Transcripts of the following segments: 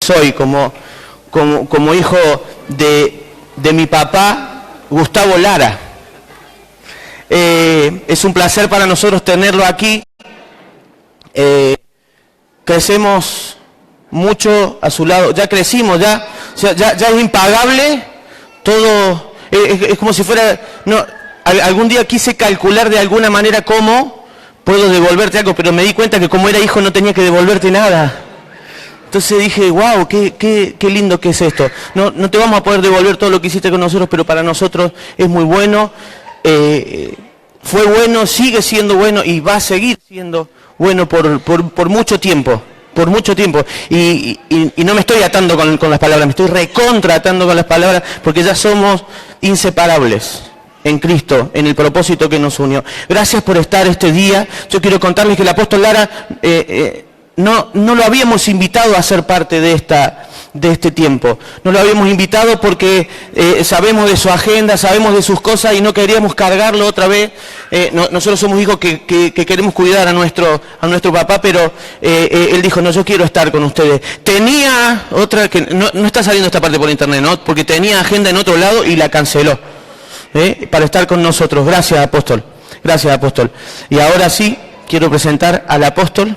soy como hijo de mi papá, Gustavo Lara. Es un placer para nosotros tenerlo aquí. Crecemos mucho a su lado, ya crecimos, ya es impagable todo. Es como si fuera, no, algún día quise calcular de alguna manera cómo puedo devolverte algo, pero me di cuenta que como era hijo no tenía que devolverte nada. Entonces dije, wow, qué lindo que es esto. No te vamos a poder devolver todo lo que hiciste con nosotros, pero para nosotros es muy bueno. Fue bueno, sigue siendo bueno y va a seguir siendo bueno por mucho tiempo. Por mucho tiempo. Y no me estoy atando con las palabras, me estoy recontratando con las palabras, porque ya somos inseparables en Cristo, en el propósito que nos unió. Gracias por estar este día. Yo quiero contarles que el apóstol Lara no lo habíamos invitado a ser parte de este tiempo. No lo habíamos invitado porque sabemos de su agenda, sabemos de sus cosas y no queríamos cargarlo otra vez. Nosotros somos hijos que queremos cuidar a nuestro papá, pero él dijo, no, yo quiero estar con ustedes. Tenía otra, que no está saliendo esta parte por internet, ¿no? Porque tenía agenda en otro lado y la canceló para estar con nosotros. Gracias, apóstol. Gracias, apóstol. Y ahora sí, quiero presentar al apóstol.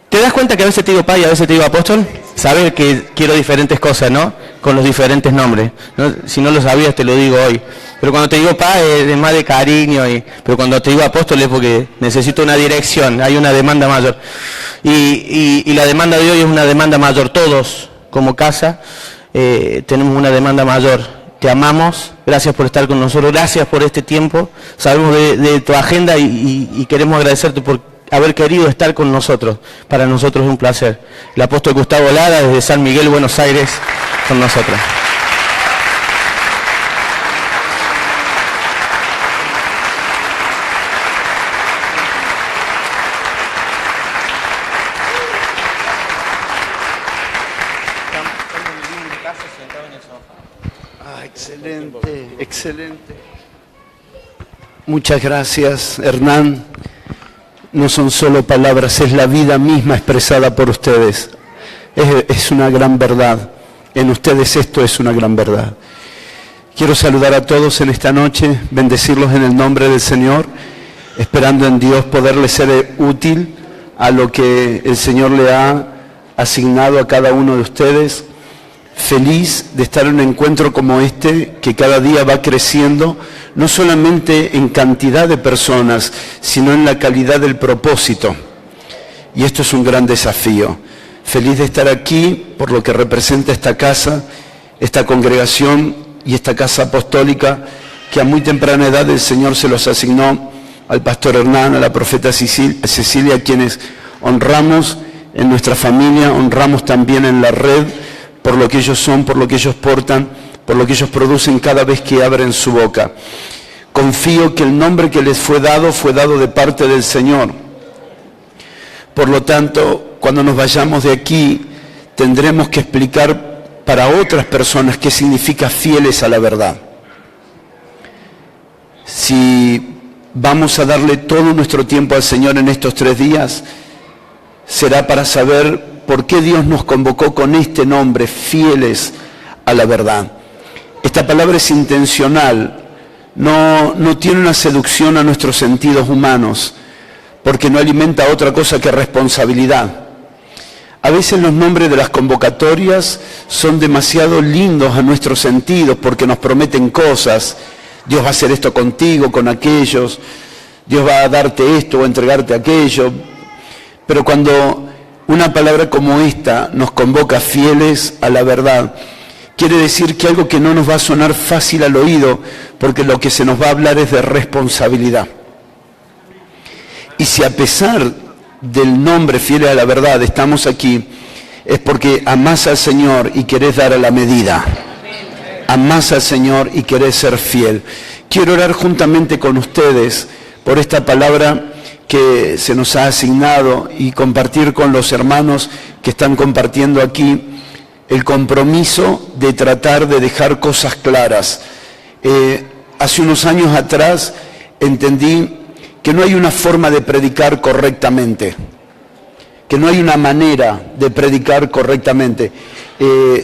¿Te das cuenta que a veces te digo pa y a veces te digo apóstol? Sabes que quiero diferentes cosas, ¿no? Con los diferentes nombres, ¿no? Si no lo sabías te lo digo hoy. Pero cuando te digo pa es más de cariño, pero cuando te digo apóstol es porque necesito una dirección, hay una demanda mayor. Y la demanda de hoy es una demanda mayor. Todos, como casa, tenemos una demanda mayor. Te amamos, gracias por estar con nosotros, gracias por este tiempo. Sabemos de tu agenda y queremos agradecerte por haber querido estar con nosotros. Para nosotros es un placer. El apóstol Gustavo Lara, desde San Miguel, Buenos Aires, con nosotros. Excelente, excelente. Muchas gracias, Hernán. No son solo palabras, es la vida misma expresada por ustedes. Es una gran verdad. En ustedes esto es una gran verdad. Quiero saludar a todos en esta noche, bendecirlos en el nombre del Señor, esperando en Dios poderles ser útil a lo que el Señor le ha asignado a cada uno de ustedes. Feliz de estar en un encuentro como este, que cada día va creciendo, no solamente en cantidad de personas, sino en la calidad del propósito. Y esto es un gran desafío. Feliz de estar aquí por lo que representa esta casa, esta congregación y esta casa apostólica, que a muy temprana edad el Señor se los asignó al pastor Hernán, a la profeta Cecilia, a quienes honramos en nuestra familia, honramos también en la red, por lo que ellos son, por lo que ellos portan, por lo que ellos producen cada vez que abren su boca. Confío que el nombre que les fue dado de parte del Señor. Por lo tanto, cuando nos vayamos de aquí, tendremos que explicar para otras personas qué significa fieles a la verdad. Si vamos a darle todo nuestro tiempo al Señor en estos 3 días, será para saber por qué Dios nos convocó con este nombre, fieles a la verdad. Esta palabra es intencional, no tiene una seducción a nuestros sentidos humanos, porque no alimenta otra cosa que responsabilidad. A veces los nombres de las convocatorias son demasiado lindos a nuestros sentidos, porque nos prometen cosas. Dios va a hacer esto contigo, con aquellos, Dios va a darte esto o entregarte aquello. Pero cuando una palabra como esta nos convoca fieles a la verdad, quiere decir que algo que no nos va a sonar fácil al oído, porque lo que se nos va a hablar es de responsabilidad. Y si a pesar del nombre fieles a la verdad estamos aquí, es porque amás al Señor y querés dar a la medida. Amás al Señor y querés ser fiel. Quiero orar juntamente con ustedes por esta palabra que se nos ha asignado y compartir con los hermanos que están compartiendo aquí el compromiso de tratar de dejar cosas claras. Hace unos años atrás entendí que no hay una forma de predicar correctamente, que no hay una manera de predicar correctamente.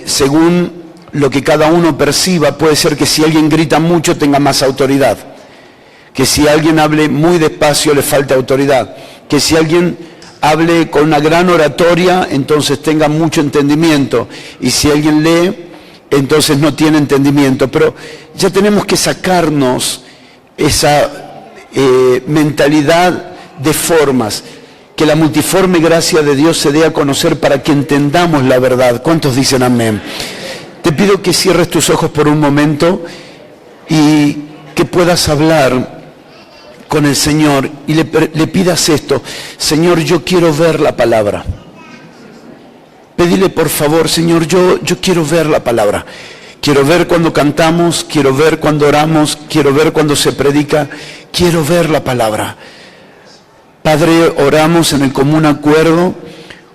según lo que cada uno perciba. Puede ser que si alguien grita mucho tenga más autoridad, que si alguien hable muy despacio le falte autoridad, que si alguien hable con una gran oratoria entonces tenga mucho entendimiento, y si alguien lee entonces no tiene entendimiento. Pero ya tenemos que sacarnos esa mentalidad de formas, que la multiforme gracia de Dios se dé a conocer para que entendamos la verdad. ¿Cuántos dicen amén? Te pido que cierres tus ojos por un momento y que puedas hablar con el Señor y le pidas esto: Señor, yo quiero ver la palabra. Pedile por favor: Señor, yo quiero ver la palabra. Quiero ver cuando cantamos, quiero ver cuando oramos, quiero ver cuando se predica, quiero ver la palabra. Padre, oramos en el común acuerdo,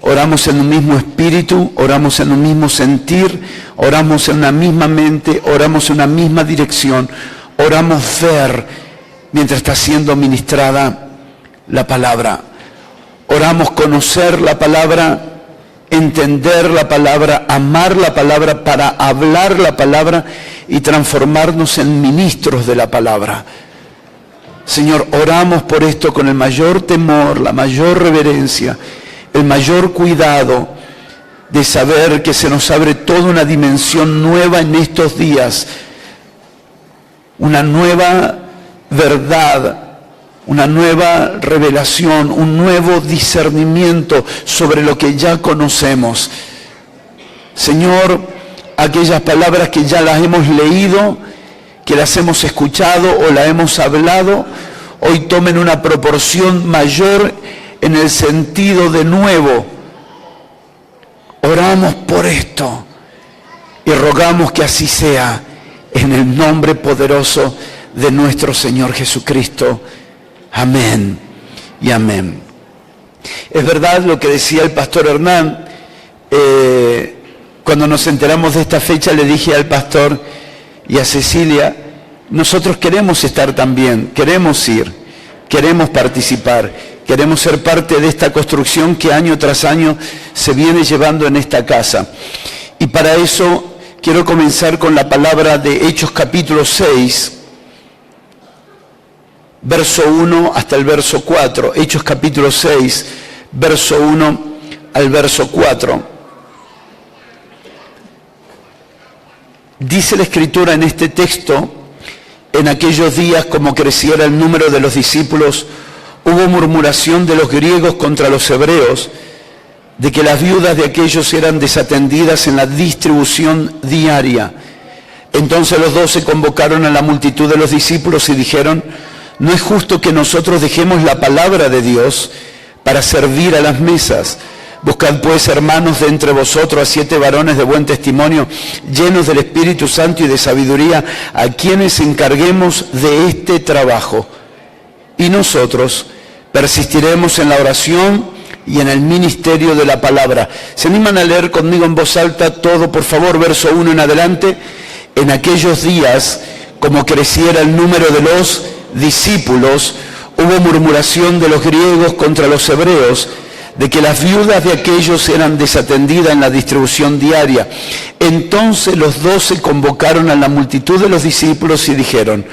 oramos en un mismo espíritu, oramos en un mismo sentir, oramos en una misma mente, oramos en una misma dirección, oramos ver mientras está siendo ministrada la palabra. Oramos conocer la palabra, entender la palabra, amar la palabra, para hablar la palabra y transformarnos en ministros de la palabra. Señor, oramos por esto con el mayor temor, la mayor reverencia, el mayor cuidado de saber que se nos abre toda una dimensión nueva en estos días, una nueva verdad, una nueva revelación, un nuevo discernimiento sobre lo que ya conocemos. Señor, aquellas palabras que ya las hemos leído, que las hemos escuchado o las hemos hablado, hoy tomen una proporción mayor en el sentido de nuevo. Oramos por esto y rogamos que así sea, en el nombre poderoso de nuestro Señor Jesucristo. Amén y amén. Es verdad lo que decía el pastor Hernán. Cuando nos enteramos de esta fecha le dije al pastor y a Cecilia: nosotros queremos estar también, queremos ir, queremos participar, queremos ser parte de esta construcción que año tras año se viene llevando en esta casa. Y para eso quiero comenzar con la palabra de Hechos capítulo 6, verso 1 hasta el verso 4. Hechos capítulo 6, verso 1 al verso 4. Dice la Escritura en este texto: en aquellos días, como creciera el número de los discípulos, hubo murmuración de los griegos contra los hebreos, de que las viudas de aquellos eran desatendidas en la distribución diaria. Entonces los 12 convocaron a la multitud de los discípulos y dijeron: no es justo que nosotros dejemos la palabra de Dios para servir a las mesas. Buscad pues, hermanos, de entre vosotros a 7 varones de buen testimonio, llenos del Espíritu Santo y de sabiduría, a quienes encarguemos de este trabajo. Y nosotros persistiremos en la oración y en el ministerio de la palabra. ¿Se animan a leer conmigo en voz alta todo, por favor, verso 1 en adelante? En aquellos días, como creciera el número de los discípulos, hubo murmuración de los griegos contra los hebreos, de que las viudas de aquellos eran desatendidas en la distribución diaria. Entonces los 12 convocaron a la multitud de los discípulos y dijeron: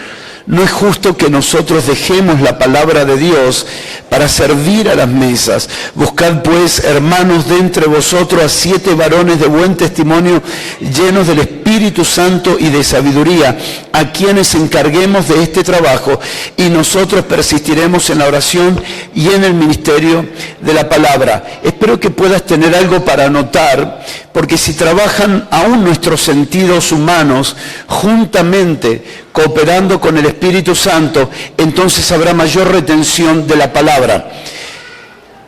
no es justo que nosotros dejemos la palabra de Dios para servir a las mesas. Buscad pues, hermanos, de entre vosotros a 7 varones de buen testimonio, llenos del Espíritu Santo y de sabiduría, a quienes encarguemos de este trabajo, y nosotros persistiremos en la oración y en el ministerio de la palabra. Espero que puedas tener algo para anotar, porque si trabajan aún nuestros sentidos humanos juntamente, cooperando con el Espíritu Santo, entonces habrá mayor retención de la palabra.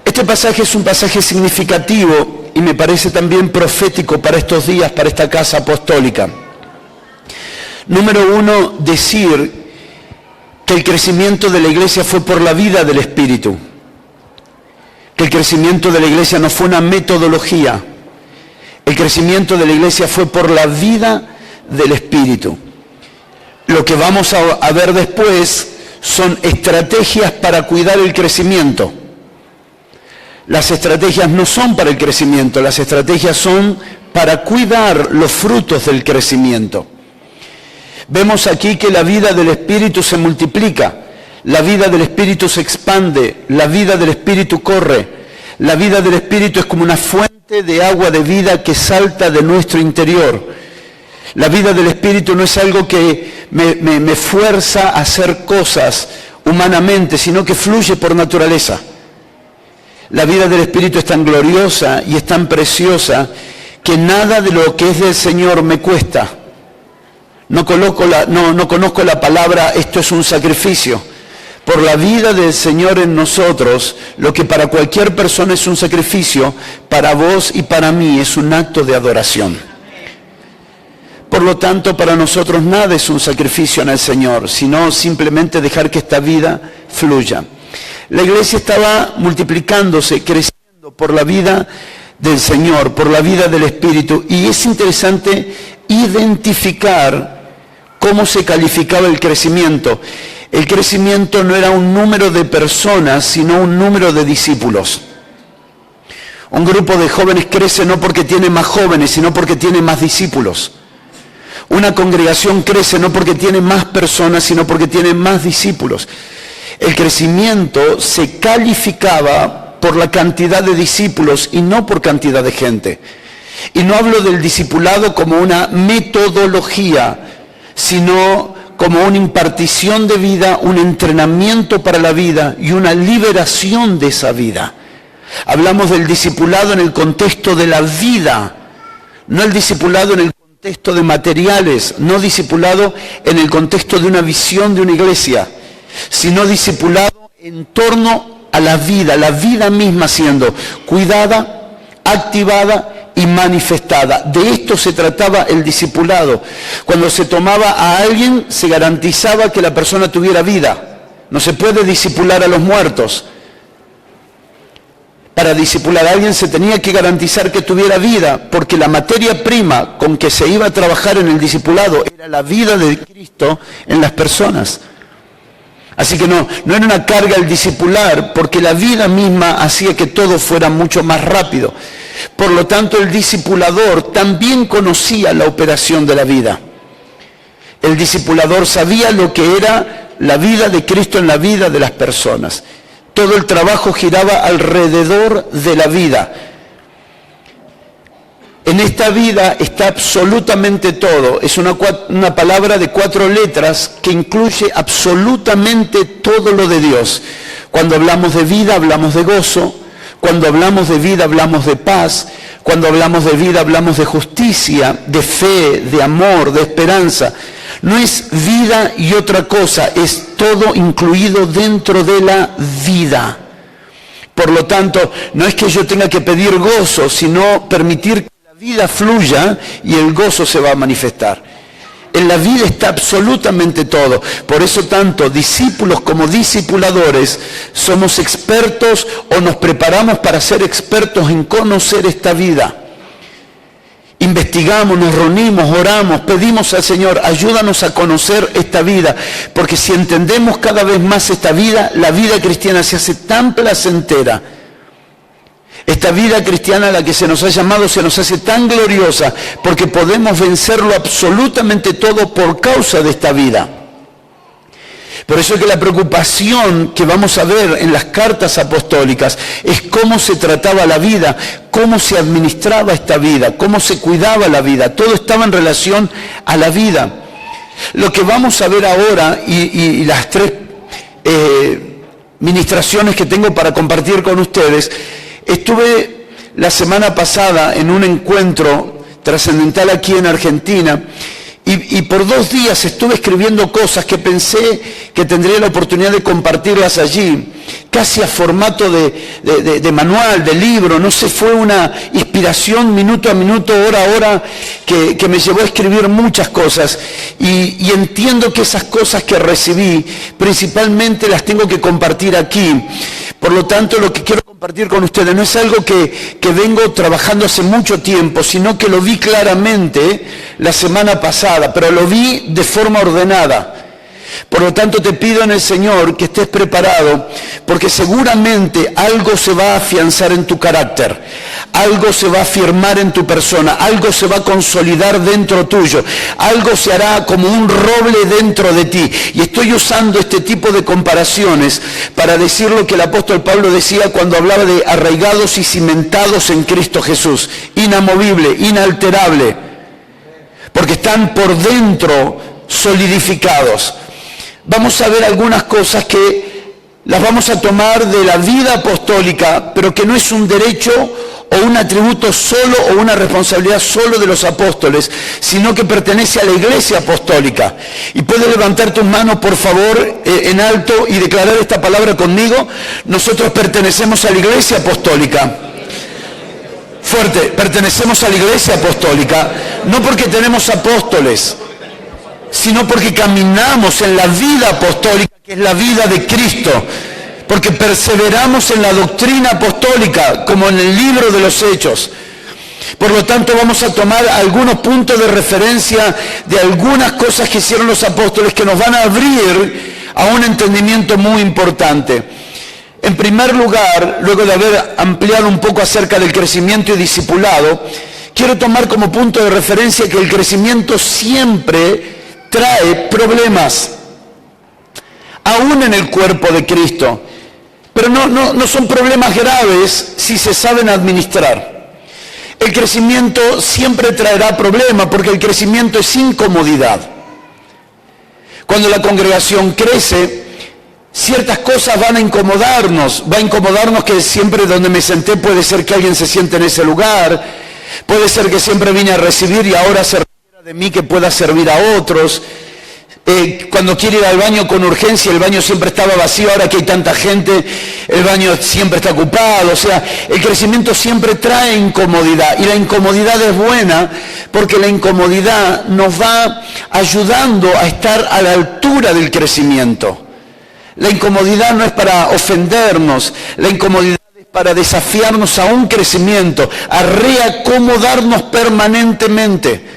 Este pasaje es un pasaje significativo y me parece también profético para estos días, para esta casa apostólica. Número 1, decir que el crecimiento de la iglesia fue por la vida del Espíritu. Que el crecimiento de la iglesia no fue una metodología. El crecimiento de la iglesia fue por la vida del Espíritu. Lo que vamos a ver después son estrategias para cuidar el crecimiento. Las estrategias no son para el crecimiento, las estrategias son para cuidar los frutos del crecimiento. Vemos aquí que la vida del Espíritu se multiplica, la vida del Espíritu se expande, la vida del Espíritu corre, la vida del Espíritu es como una fuente de agua de vida que salta de nuestro interior. La vida del Espíritu no es algo que me fuerza a hacer cosas humanamente, sino que fluye por naturaleza. La vida del Espíritu es tan gloriosa y es tan preciosa que nada de lo que es del Señor me cuesta. No conozco la palabra, esto es un sacrificio. Por la vida del Señor en nosotros, lo que para cualquier persona es un sacrificio, para vos y para mí es un acto de adoración. Por lo tanto, para nosotros nada es un sacrificio en el Señor, sino simplemente dejar que esta vida fluya. La iglesia estaba multiplicándose, creciendo por la vida del Señor, por la vida del Espíritu. Y es interesante identificar cómo se calificaba el crecimiento. El crecimiento no era un número de personas, sino un número de discípulos. Un grupo de jóvenes crece no porque tiene más jóvenes, sino porque tiene más discípulos. Una congregación crece no porque tiene más personas, sino porque tiene más discípulos. El crecimiento se calificaba por la cantidad de discípulos y no por cantidad de gente. Y no hablo del discipulado como una metodología, sino como una impartición de vida, un entrenamiento para la vida y una liberación de esa vida. Hablamos del discipulado en el contexto de la vida, no el discipulado en el contexto de materiales, no discipulado en el contexto de una visión de una iglesia, sino discipulado en torno a la vida misma siendo cuidada, activada y manifestada. De esto se trataba el discipulado. Cuando se tomaba a alguien, se garantizaba que la persona tuviera vida. No se puede discipular a los muertos. Para discipular a alguien se tenía que garantizar que tuviera vida, porque la materia prima con que se iba a trabajar en el discipulado era la vida de Cristo en las personas. Así que no era una carga el discipular, porque la vida misma hacía que todo fuera mucho más rápido. Por lo tanto, el discipulador también conocía la operación de la vida. El discipulador sabía lo que era la vida de Cristo en la vida de las personas. Todo el trabajo giraba alrededor de la vida. En esta vida está absolutamente todo. Es una palabra de 4 letras que incluye absolutamente todo lo de Dios. Cuando hablamos de vida, hablamos de gozo. Cuando hablamos de vida, hablamos de paz. Cuando hablamos de vida, hablamos de justicia, de fe, de amor, de esperanza. No es vida y otra cosa, es todo incluido dentro de la vida. Por lo tanto, no es que yo tenga que pedir gozo, sino permitir que la vida fluya y el gozo se va a manifestar. En la vida está absolutamente todo. Por eso tanto discípulos como discipuladores somos expertos o nos preparamos para ser expertos en conocer esta vida. Investigamos, nos reunimos, oramos, pedimos al Señor, ayúdanos a conocer esta vida, porque si entendemos cada vez más esta vida, la vida cristiana se hace tan placentera. Esta vida cristiana a la que se nos ha llamado se nos hace tan gloriosa, porque podemos vencerlo absolutamente todo por causa de esta vida. Por eso es que la preocupación que vamos a ver en las cartas apostólicas es cómo se trataba la vida, cómo se administraba esta vida, cómo se cuidaba la vida. Todo estaba en relación a la vida. Lo que vamos a ver ahora y las 3 ministraciones que tengo para compartir con ustedes, estuve la semana pasada en un encuentro trascendental aquí en Argentina. Y por 2 días estuve escribiendo cosas que pensé que tendría la oportunidad de compartirlas allí, casi a formato de manual, de libro, no sé, fue una inspiración minuto a minuto, hora a hora, que me llevó a escribir muchas cosas. Y entiendo que esas cosas que recibí, principalmente las tengo que compartir aquí. Por lo tanto, lo que quiero compartir con ustedes no es algo que vengo trabajando hace mucho tiempo, sino que lo vi claramente la semana pasada, pero lo vi de forma ordenada. Por lo tanto, te pido en el Señor que estés preparado, porque seguramente algo se va a afianzar en tu carácter, algo se va a afirmar en tu persona, algo se va a consolidar dentro tuyo, algo se hará como un roble dentro de ti. Y estoy usando este tipo de comparaciones para decir lo que el apóstol Pablo decía cuando hablaba de arraigados y cimentados en Cristo Jesús, inamovible, inalterable, porque están por dentro solidificados. Vamos a ver algunas cosas que las vamos a tomar de la vida apostólica, pero que no es un derecho o un atributo solo o una responsabilidad solo de los apóstoles, sino que pertenece a la iglesia apostólica. Y puedes levantar tus manos, por favor, en alto y declarar esta palabra conmigo. Nosotros pertenecemos a la iglesia apostólica. Fuerte, pertenecemos a la iglesia apostólica, no porque tenemos apóstoles, sino porque caminamos en la vida apostólica, que es la vida de Cristo, porque perseveramos en la doctrina apostólica, como en el libro de los Hechos. Por lo tanto, vamos a tomar algunos puntos de referencia de algunas cosas que hicieron los apóstoles que nos van a abrir a un entendimiento muy importante. En primer lugar, luego de haber ampliado un poco acerca del crecimiento y discipulado, quiero tomar como punto de referencia que el crecimiento siempre trae problemas, aún en el cuerpo de Cristo, pero no son problemas graves si se saben administrar. El crecimiento siempre traerá problemas porque el crecimiento es incomodidad. Cuando la congregación crece, ciertas cosas van a incomodarnos, va a incomodarnos que siempre donde me senté puede ser que alguien se siente en ese lugar, puede ser que siempre vine a recibir y ahora se de mí que pueda servir a otros. Cuando quiero ir al baño con urgencia, el baño siempre estaba vacío, ahora que hay tanta gente, el baño siempre está ocupado. O sea, el crecimiento siempre trae incomodidad, y la incomodidad es buena porque la incomodidad nos va ayudando a estar a la altura del crecimiento. La incomodidad no es para ofendernos, la incomodidad es para desafiarnos a un crecimiento, a reacomodarnos permanentemente.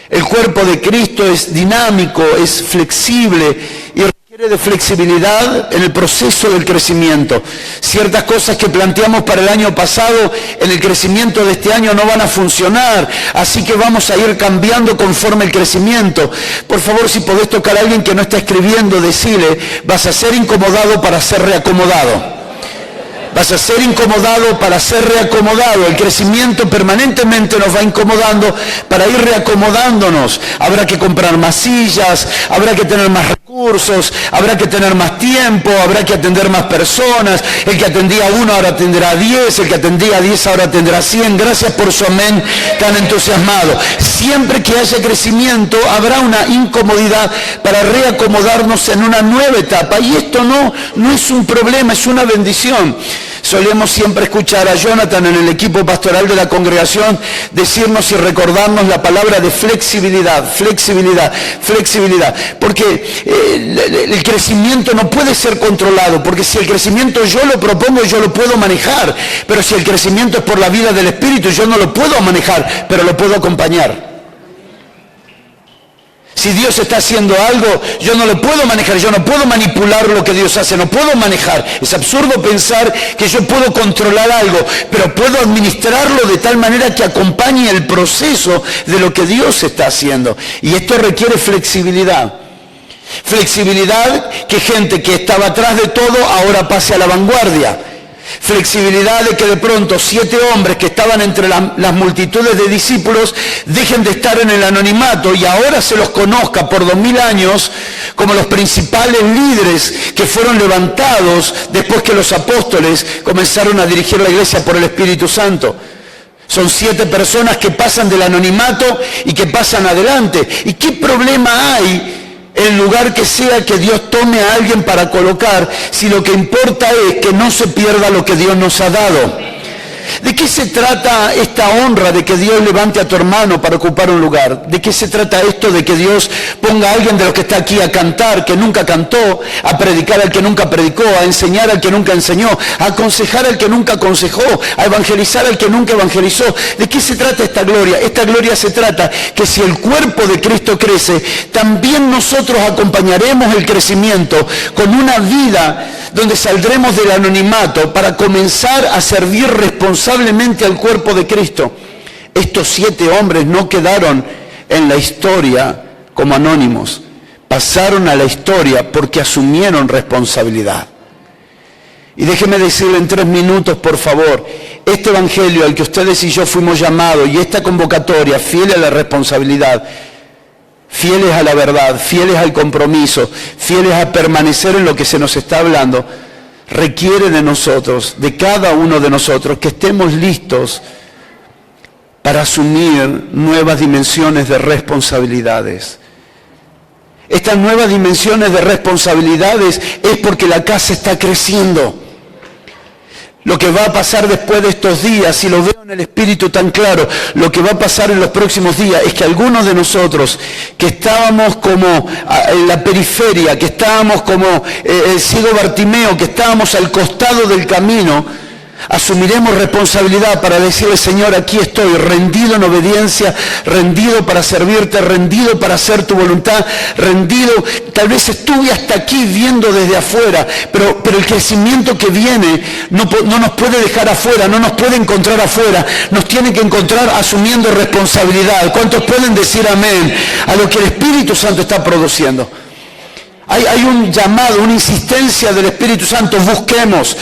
El cuerpo de Cristo es dinámico, es flexible y requiere de flexibilidad en el proceso del crecimiento. Ciertas cosas que planteamos para el año pasado en el crecimiento de este año no van a funcionar, así que vamos a ir cambiando conforme el crecimiento. Por favor, si podés tocar a alguien que no está escribiendo, decile, vas a ser incomodado para ser reacomodado. Vas a ser incomodado para ser reacomodado. El crecimiento permanentemente nos va incomodando para ir reacomodándonos. Habrá que comprar más sillas, habrá que tener más recursos, habrá que tener más tiempo, habrá que atender más personas. El que atendía a 1 ahora atenderá a 10, el que atendía a 10 ahora atenderá a 100. Gracias por su amén tan entusiasmado. Siempre que haya crecimiento habrá una incomodidad para reacomodarnos en una nueva etapa. Y esto no es un problema, es una bendición. Solemos siempre escuchar a Jonathan en el equipo pastoral de la congregación decirnos y recordarnos la palabra de flexibilidad, porque el crecimiento no puede ser controlado, porque si el crecimiento yo lo propongo, yo lo puedo manejar, pero si el crecimiento es por la vida del Espíritu, yo no lo puedo manejar, pero lo puedo acompañar. Si Dios está haciendo algo, yo no lo puedo manejar, yo no puedo manipular lo que Dios hace, no puedo manejar. Es absurdo pensar que yo puedo controlar algo, pero puedo administrarlo de tal manera que acompañe el proceso de lo que Dios está haciendo. Y esto requiere flexibilidad. Flexibilidad, que gente que estaba atrás de todo ahora pase a la vanguardia. Flexibilidad de que de pronto 7 hombres que estaban entre las multitudes de discípulos dejen de estar en el anonimato y ahora se los conozca por 2000 años como los principales líderes que fueron levantados después que los apóstoles comenzaron a dirigir la iglesia por el Espíritu Santo. Son 7 personas que pasan del anonimato y que pasan adelante. ¿Y qué problema hay en lugar que sea que Dios tome a alguien para colocar, si lo que importa es que no se pierda lo que Dios nos ha dado? ¿De qué se trata esta honra de que Dios levante a tu hermano para ocupar un lugar? ¿De qué se trata esto de que Dios ponga a alguien de los que está aquí a cantar, que nunca cantó, a predicar al que nunca predicó, a enseñar al que nunca enseñó, a aconsejar al que nunca aconsejó, a evangelizar al que nunca evangelizó? ¿De qué se trata esta gloria? Esta gloria se trata que si el cuerpo de Cristo crece, también nosotros acompañaremos el crecimiento con una vida donde saldremos del anonimato para comenzar a servir responsablemente al cuerpo de Cristo. Estos 7 hombres no quedaron en la historia como anónimos, pasaron a la historia porque asumieron responsabilidad. Y déjeme decirle en 3 minutos, por favor, este evangelio al que ustedes y yo fuimos llamados y esta convocatoria, fieles a la responsabilidad, fieles a la verdad, fieles al compromiso, fieles a permanecer en lo que se nos está hablando, requiere de nosotros, de cada uno de nosotros, que estemos listos para asumir nuevas dimensiones de responsabilidades. Estas nuevas dimensiones de responsabilidades es porque la casa está creciendo. Lo que va a pasar después de estos días, y lo veo en el Espíritu tan claro, lo que va a pasar en los próximos días es que algunos de nosotros que estábamos como en la periferia, que estábamos como el ciego Bartimeo, que estábamos al costado del camino, asumiremos responsabilidad para decirle: Señor, aquí estoy, rendido en obediencia, rendido para servirte, rendido para hacer tu voluntad, rendido. Tal vez estuve hasta aquí viendo desde afuera, pero el crecimiento que viene no nos puede dejar afuera, no nos puede encontrar afuera, nos tiene que encontrar asumiendo responsabilidad. ¿Cuántos pueden decir amén a lo que el Espíritu Santo está produciendo? Hay un llamado, una insistencia del Espíritu Santo: busquemos.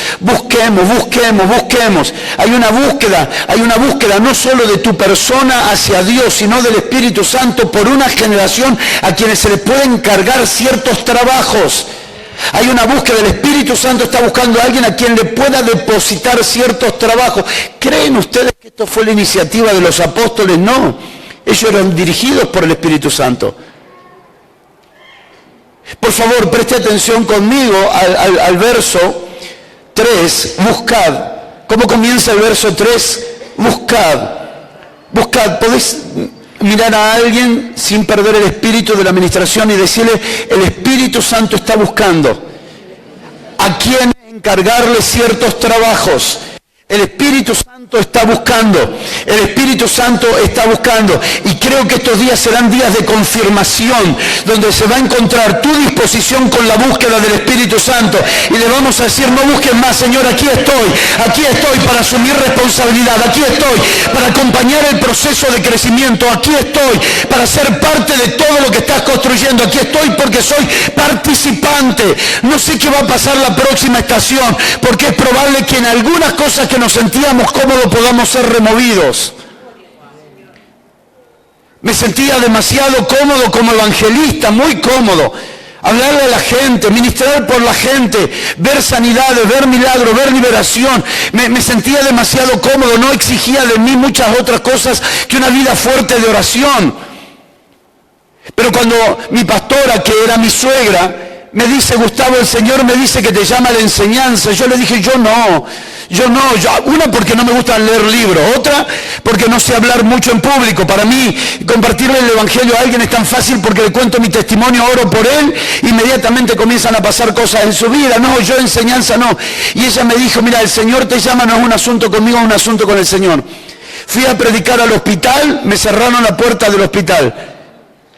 Hay una búsqueda no solo de tu persona hacia Dios, sino del Espíritu Santo por una generación a quienes se les puede encargar ciertos trabajos. Hay una búsqueda, el Espíritu Santo está buscando a alguien a quien le pueda depositar ciertos trabajos. ¿Creen ustedes que esto fue la iniciativa de los apóstoles? No, ellos eran dirigidos por el Espíritu Santo. Por favor, preste atención conmigo al verso 3, buscad. ¿Cómo comienza el verso 3? Buscad. ¿Podés mirar a alguien sin perder el espíritu de la administración y decirle: el Espíritu Santo está buscando a quien encargarle ciertos trabajos? El Espíritu Santo está buscando, y creo que estos días serán días de confirmación, donde se va a encontrar tu disposición con la búsqueda del Espíritu Santo, y le vamos a decir: no busques más, Señor, aquí estoy para asumir responsabilidad, aquí estoy para acompañar el proceso de crecimiento, aquí estoy para ser parte de todo lo que estás construyendo, aquí estoy porque soy participante. No sé qué va a pasar la próxima estación, porque es probable que en algunas cosas que nos sentíamos cómodos podamos ser removidos. Me sentía demasiado cómodo como evangelista, muy cómodo. Hablarle a la gente, ministrar por la gente, ver sanidades, ver milagros, ver liberación. Me sentía demasiado cómodo, no exigía de mí muchas otras cosas que una vida fuerte de oración. Pero cuando mi pastora, que era mi suegra, me dice: Gustavo, el Señor me dice que te llama a la enseñanza. Yo le dije: una, porque no me gusta leer libros; otra, porque no sé hablar mucho en público. Para mí, compartirle el Evangelio a alguien es tan fácil porque le cuento mi testimonio, oro por él, inmediatamente comienzan a pasar cosas en su vida. No, yo enseñanza no. Y ella me dijo: mira, el Señor te llama, no es un asunto conmigo, es un asunto con el Señor. Fui a predicar al hospital, me cerraron la puerta del hospital.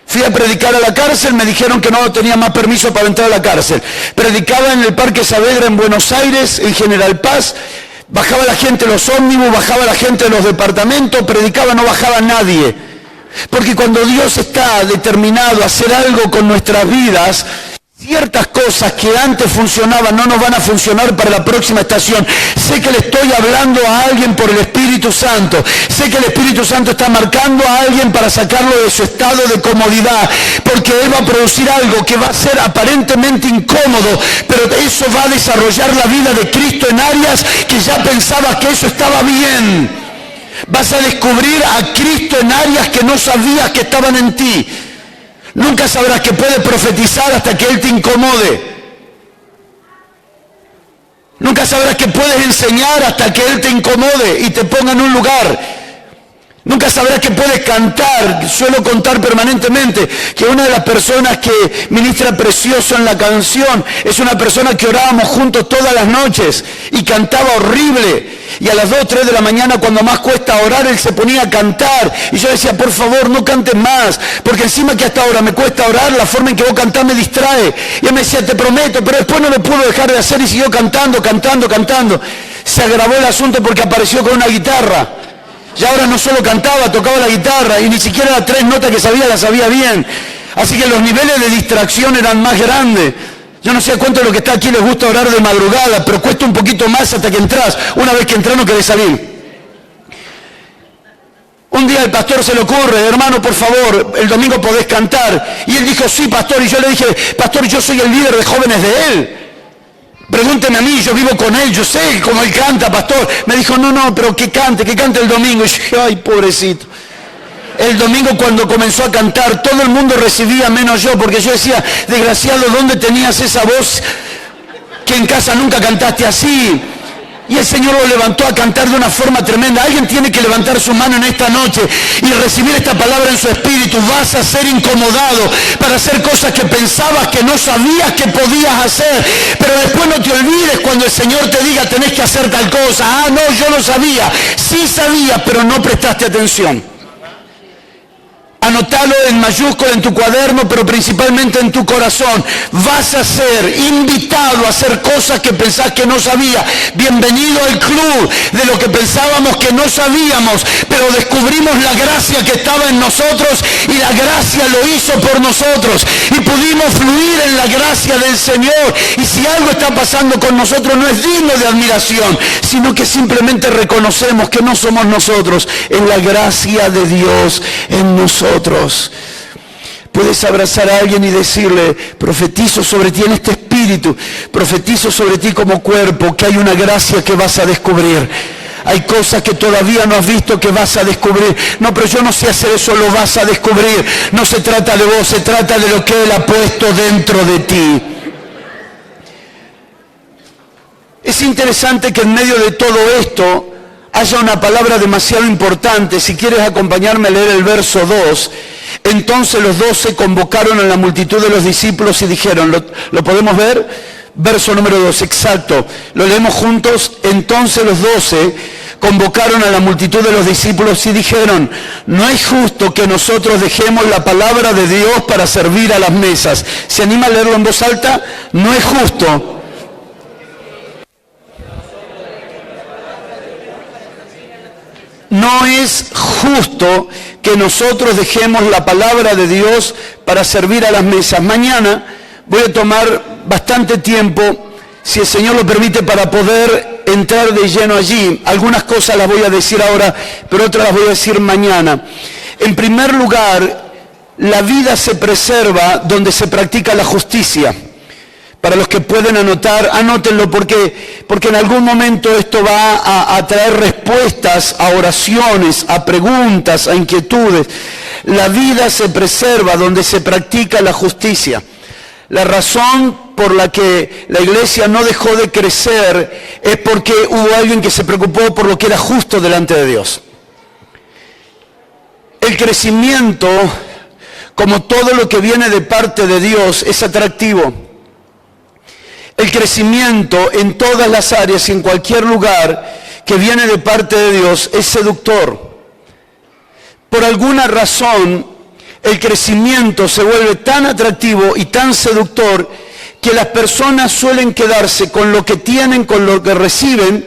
Fui a predicar a la cárcel, me dijeron que no tenía más permiso para entrar a la cárcel. Predicaba en el Parque Saavedra en Buenos Aires, en General Paz. Bajaba la gente de los ómnibus, bajaba la gente de los departamentos, predicaba, no bajaba nadie. Porque cuando Dios está determinado a hacer algo con nuestras vidas, ciertas cosas que antes funcionaban no nos van a funcionar para la próxima estación. Sé que le estoy hablando a alguien por el Espíritu Santo. Sé que el Espíritu Santo está marcando a alguien para sacarlo de su estado de comodidad, porque Él va a producir algo que va a ser aparentemente incómodo, pero eso va a desarrollar la vida de Cristo en áreas que ya pensabas que eso estaba bien. Vas a descubrir a Cristo en áreas que no sabías que estaban en ti. Nunca sabrás que puede profetizar hasta que Él te incomode. Nunca sabrás que puedes enseñar hasta que Él te incomode y te ponga en un lugar. Nunca sabrás que puedes cantar. Suelo contar permanentemente que una de las personas que ministra precioso en la canción es una persona que orábamos juntos todas las noches y cantaba horrible. Y a las 2 o 3 de la mañana, cuando más cuesta orar, él se ponía a cantar. Y yo decía, por favor, no cantes más, porque encima que hasta ahora me cuesta orar, la forma en que vos cantás me distrae. Y él me decía, te prometo, pero después no lo pudo dejar de hacer y siguió cantando. Se agravó el asunto porque apareció con una guitarra. Y ahora no solo cantaba, tocaba la guitarra y ni siquiera las 3 notas que sabía las sabía bien. Así que los niveles de distracción eran más grandes. Yo no sé a cuánto de los que está aquí les gusta orar de madrugada, pero cuesta un poquito más hasta que entras. Una vez que entras no querés salir. Un día el pastor se le ocurre, hermano, por favor, el domingo podés cantar. Y él dijo, sí, pastor. Y yo le dije, pastor, yo soy el líder de jóvenes de él. Pregúnteme a mí, yo vivo con él, yo sé cómo él canta, pastor. Me dijo, no, pero que cante el domingo. Y yo dije, ay, pobrecito. El domingo cuando comenzó a cantar, todo el mundo recibía menos yo, porque yo decía, desgraciado, ¿dónde tenías esa voz que en casa nunca cantaste así? Y el Señor lo levantó a cantar de una forma tremenda. Alguien tiene que levantar su mano en esta noche y recibir esta palabra en su espíritu. Vas a ser incomodado para hacer cosas que pensabas que no sabías que podías hacer. Pero después no te olvides cuando el Señor te diga tenés que hacer tal cosa. Ah, no, yo no sabía. Sí sabía, pero no prestaste atención. Anotalo en mayúscula en tu cuaderno, pero principalmente en tu corazón. Vas a ser invitado a hacer cosas que pensás que no sabías. Bienvenido al club de lo que pensábamos que no sabíamos, pero descubrimos la gracia que estaba en nosotros y la gracia lo hizo por nosotros. Y pudimos fluir en la gracia del Señor. Y si algo está pasando con nosotros no es digno de admiración, sino que simplemente reconocemos que no somos nosotros, es la gracia de Dios en nosotros. Puedes abrazar a alguien y decirle, profetizo sobre ti en este espíritu, profetizo sobre ti como cuerpo, que hay una gracia que vas a descubrir. Hay cosas que todavía no has visto que vas a descubrir. No, pero yo no sé hacer eso, lo vas a descubrir. No se trata de vos, se trata de lo que Él ha puesto dentro de ti. Es interesante que en medio de todo esto haya una palabra demasiado importante. Si quieres acompañarme a leer el verso 2. Entonces los 12 convocaron a la multitud de los discípulos y dijeron, ¿lo podemos ver? Verso número 2, exacto. Lo leemos juntos. Entonces los 12 convocaron a la multitud de los discípulos y dijeron, no es justo que nosotros dejemos la palabra de Dios para servir a las mesas. ¿Se anima a leerlo en voz alta? No es justo. No es justo que nosotros dejemos la palabra de Dios para servir a las mesas. Mañana voy a tomar bastante tiempo, si el Señor lo permite, para poder entrar de lleno allí. Algunas cosas las voy a decir ahora, pero otras las voy a decir mañana. En primer lugar, la vida se preserva donde se practica la justicia. Para los que pueden anotar, anótenlo porque en algún momento esto va a traer respuestas a oraciones, a preguntas, a inquietudes. La vida se preserva donde se practica la justicia. La razón por la que la iglesia no dejó de crecer es porque hubo alguien que se preocupó por lo que era justo delante de Dios. El crecimiento, como todo lo que viene de parte de Dios, es atractivo. El crecimiento en todas las áreas y en cualquier lugar que viene de parte de Dios es seductor. Por alguna razón, el crecimiento se vuelve tan atractivo y tan seductor que las personas suelen quedarse con lo que tienen, con lo que reciben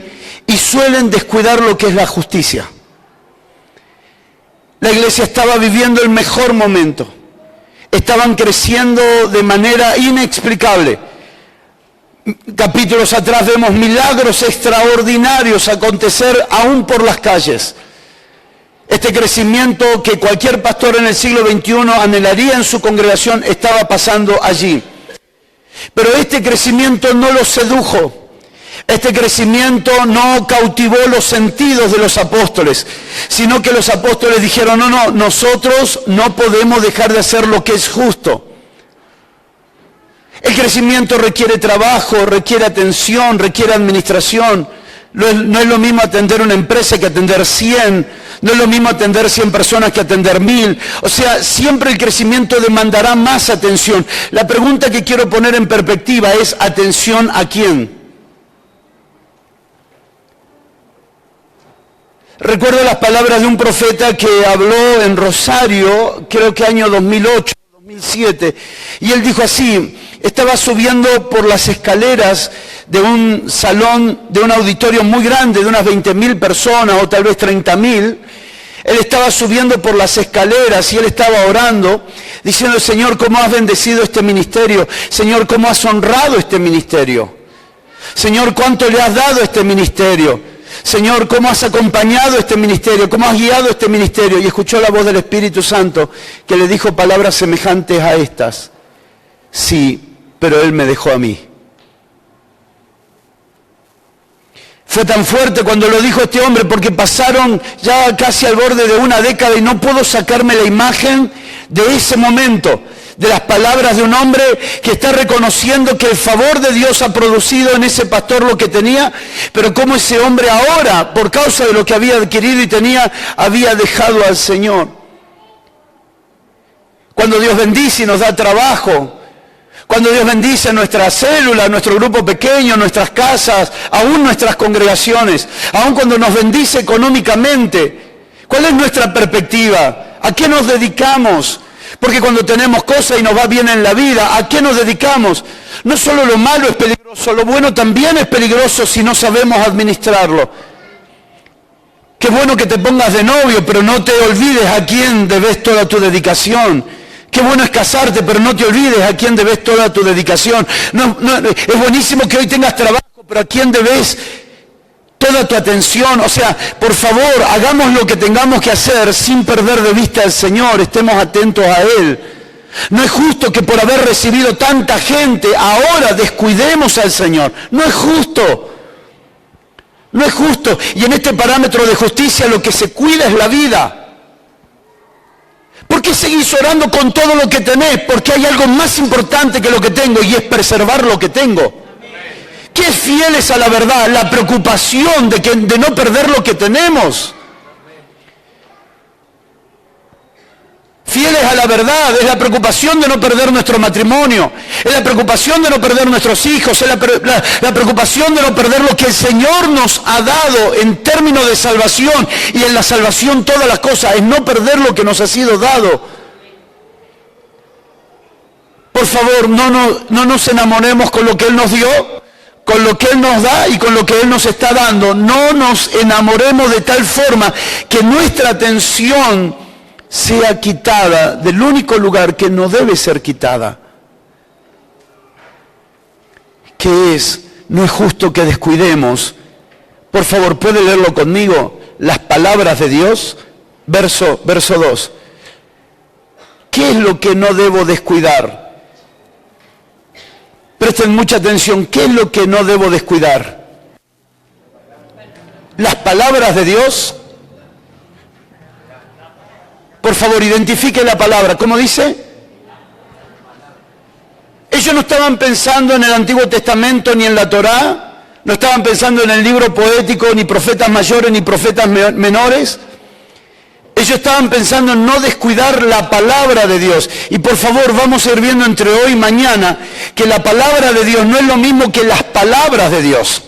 y suelen descuidar lo que es la justicia. La iglesia estaba viviendo el mejor momento. Estaban creciendo de manera inexplicable. Capítulos atrás vemos milagros extraordinarios acontecer aún por las calles. Este crecimiento que cualquier pastor en el siglo XXI anhelaría en su congregación estaba pasando allí. Pero este crecimiento no los sedujo. Este crecimiento no cautivó los sentidos de los apóstoles, sino que los apóstoles dijeron, no, nosotros no podemos dejar de hacer lo que es justo. El crecimiento requiere trabajo, requiere atención, requiere administración. No es lo mismo atender una empresa que atender 100. No es lo mismo atender 100 personas que atender 1000. O sea, siempre el crecimiento demandará más atención. La pregunta que quiero poner en perspectiva es, ¿atención a quién? Recuerdo las palabras de un profeta que habló en Rosario, creo que año 2008, 2007, y él dijo así: estaba subiendo por las escaleras de un salón, de un auditorio muy grande, de unas 20.000 personas o tal vez 30.000. Él estaba subiendo por las escaleras y él estaba orando, diciendo: Señor, ¿cómo has bendecido este ministerio? Señor, ¿cómo has honrado este ministerio? Señor, ¿cuánto le has dado a este ministerio? Señor, ¿cómo has acompañado este ministerio? ¿Cómo has guiado este ministerio? Y escuchó la voz del Espíritu Santo que le dijo palabras semejantes a estas: sí, pero Él me dejó a mí. Fue tan fuerte cuando lo dijo este hombre, porque pasaron ya casi al borde de una década y no puedo sacarme la imagen de ese momento, de las palabras de un hombre que está reconociendo que el favor de Dios ha producido en ese pastor lo que tenía, pero cómo ese hombre ahora, por causa de lo que había adquirido y tenía, había dejado al Señor. Cuando Dios bendice y nos da trabajo, cuando Dios bendice nuestras células, nuestro grupo pequeño, nuestras casas, aún nuestras congregaciones, aún cuando nos bendice económicamente, ¿cuál es nuestra perspectiva? ¿A qué nos dedicamos? Porque cuando tenemos cosas y nos va bien en la vida, ¿a qué nos dedicamos? No solo lo malo es peligroso, lo bueno también es peligroso si no sabemos administrarlo. Qué bueno que te pongas de novio, pero no te olvides a quién debes toda tu dedicación. Qué bueno es casarte, pero no te olvides a quién debes toda tu dedicación. Es buenísimo que hoy tengas trabajo, pero a quién debes toda tu atención. O sea, por favor, hagamos lo que tengamos que hacer sin perder de vista al Señor, estemos atentos a Él. No es justo que por haber recibido tanta gente, ahora descuidemos al Señor. No es justo. No es justo. Y en este parámetro de justicia lo que se cuida es la vida. ¿Por qué seguís orando con todo lo que tenés? Porque hay algo más importante que lo que tengo y es preservar lo que tengo. ¿Qué es fieles a la verdad? La preocupación de no perder lo que tenemos. Fieles a la verdad es la preocupación de no perder nuestro matrimonio, es la preocupación de no perder nuestros hijos, es la preocupación de no perder lo que el Señor nos ha dado en términos de salvación, y en la salvación todas las cosas, es no perder lo que nos ha sido dado. Por favor, no nos enamoremos con lo que Él nos dio, con lo que Él nos da y con lo que Él nos está dando. No nos enamoremos de tal forma que nuestra atención sea quitada del único lugar que no debe ser quitada, que es, no es justo que descuidemos. Por favor, ¿puede leerlo conmigo? Las palabras de Dios, verso 2. ¿Qué es lo que no debo descuidar? Presten mucha atención, ¿qué es lo que no debo descuidar? Las palabras de Dios. Por favor, identifique la palabra. ¿Cómo dice? Ellos no estaban pensando en el Antiguo Testamento ni en la Torá, no estaban pensando en el libro poético, ni profetas mayores ni profetas menores. Ellos estaban pensando en no descuidar la palabra de Dios. Y por favor, vamos a ir viendo entre hoy y mañana que la palabra de Dios no es lo mismo que las palabras de Dios.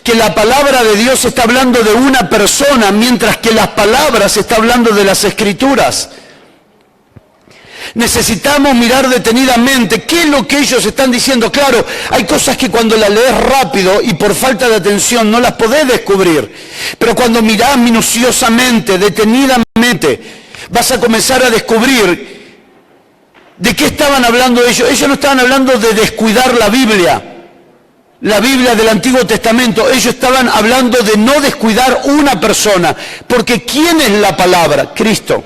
Que la palabra de Dios está hablando de una persona, mientras que las palabras está hablando de las Escrituras. Necesitamos mirar detenidamente qué es lo que ellos están diciendo. Claro, hay cosas que cuando las lees rápido y por falta de atención no las podés descubrir. Pero cuando mirás minuciosamente, detenidamente, vas a comenzar a descubrir de qué estaban hablando ellos. Ellos no estaban hablando de descuidar la Biblia del Antiguo Testamento. Ellos estaban hablando de no descuidar una persona, porque ¿quién es la palabra? Cristo.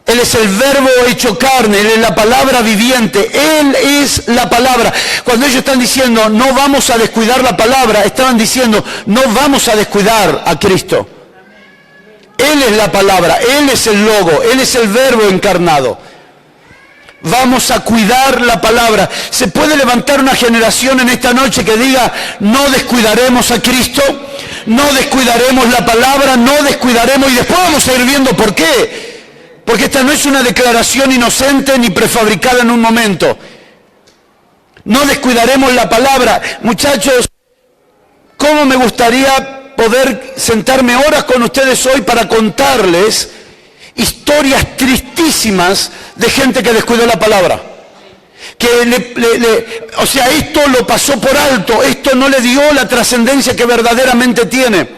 Él es el verbo hecho carne, Él es la palabra viviente, Él es la palabra. Cuando ellos están diciendo no vamos a descuidar la palabra, estaban diciendo no vamos a descuidar a Cristo. Él es la palabra, Él es el logo, Él es el verbo encarnado. Vamos a cuidar la palabra. ¿Se puede levantar una generación en esta noche que diga, no descuidaremos a Cristo, no descuidaremos la palabra, no descuidaremos? Y después vamos a ir viendo por qué. Porque esta no es una declaración inocente ni prefabricada en un momento. No descuidaremos la palabra. Muchachos, ¿cómo me gustaría poder sentarme horas con ustedes hoy para contarles historias tristísimas de gente que descuidó la palabra? O sea, esto lo pasó por alto, esto no le dio la trascendencia que verdaderamente tiene.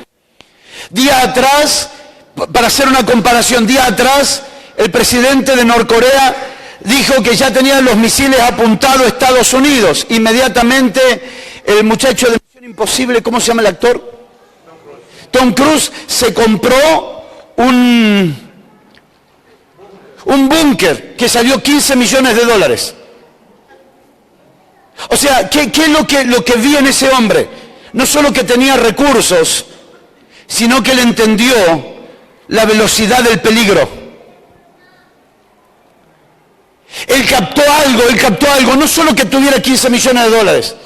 Días atrás, para hacer una comparación, días atrás, el presidente de Norcorea dijo que ya tenían los misiles apuntados a Estados Unidos. Inmediatamente, el muchacho de Misión Imposible, ¿cómo se llama el actor? Tom Cruise, se compró un búnker que salió $15 millones. O sea, ¿qué es lo que vi en ese hombre? No solo que tenía recursos, sino que él entendió la velocidad del peligro. Él captó algo, no solo que tuviera $15 millones,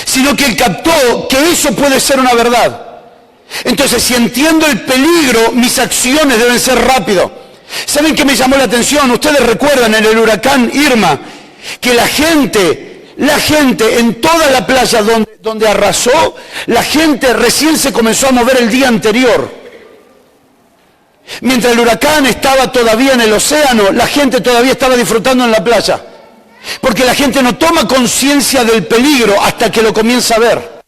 sino que él captó que eso puede ser una verdad. Entonces, si entiendo el peligro, mis acciones deben ser rápido. ¿Saben qué me llamó la atención? Ustedes recuerdan en el huracán Irma, que la gente en toda la playa donde arrasó, la gente recién se comenzó a mover el día anterior. Mientras el huracán estaba todavía en el océano, la gente todavía estaba disfrutando en la playa. Porque la gente no toma conciencia del peligro hasta que lo comienza a ver.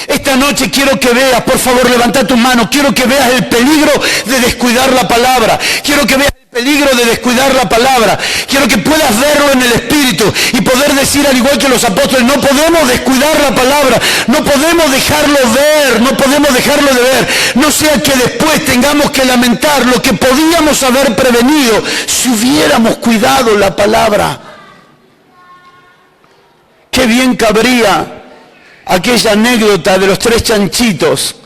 Esta noche quiero que veas, por favor, levanta tu mano, quiero que veas el peligro de descuidar la palabra. Quiero que veas el peligro de descuidar la palabra. Quiero que puedas verlo en el Espíritu y poder decir, al igual que los apóstoles, no podemos descuidar la palabra, no podemos dejarlo ver, no podemos dejarlo de ver. No sea que después tengamos que lamentar lo que podíamos haber prevenido si hubiéramos cuidado la palabra. Qué bien cabría aquella anécdota de los 3 chanchitos.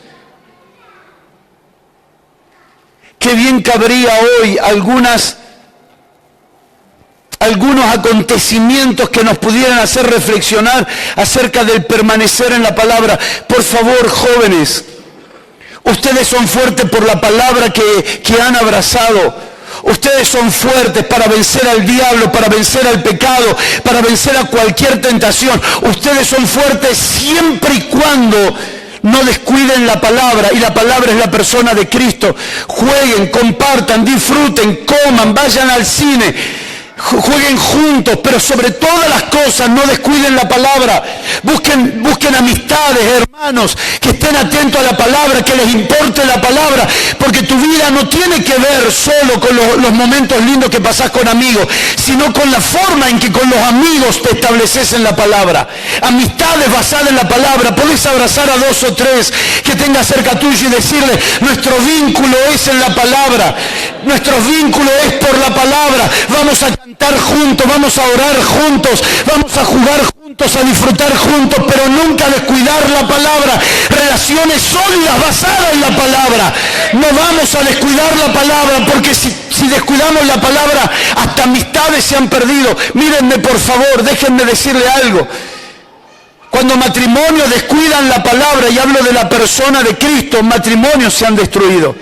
Qué bien cabría hoy algunos acontecimientos que nos pudieran hacer reflexionar acerca del permanecer en la palabra. Por favor, jóvenes, ustedes son fuertes por la palabra que han abrazado. Ustedes son fuertes para vencer al diablo, para vencer al pecado, para vencer a cualquier tentación. Ustedes son fuertes siempre y cuando no descuiden la palabra, y la palabra es la persona de Cristo. Jueguen, compartan, disfruten, coman, vayan al cine, jueguen juntos, pero sobre todas las cosas no descuiden la palabra. Busquen amistades, hermanos, que estén atentos a la palabra, que les importe la palabra, porque tu vida no tiene que ver solo con los momentos lindos que pasás con amigos, sino con la forma en que con los amigos te estableces en la palabra. Amistades basadas en la palabra. Podés abrazar a 2 o 3 que tengas cerca tuyo y decirle, nuestro vínculo es en la palabra, nuestro vínculo es por la palabra. Vamos a cantar juntos, vamos a orar juntos, vamos a jugar juntos, a disfrutar juntos, pero nunca descuidar la palabra. Relaciones sólidas basadas en la palabra. No vamos a descuidar la palabra, porque si descuidamos la palabra, hasta amistades se han perdido. Mírenme, por favor, déjenme decirle algo. Cuando matrimonios descuidan la palabra, y hablo de la persona de Cristo, matrimonios se han destruido.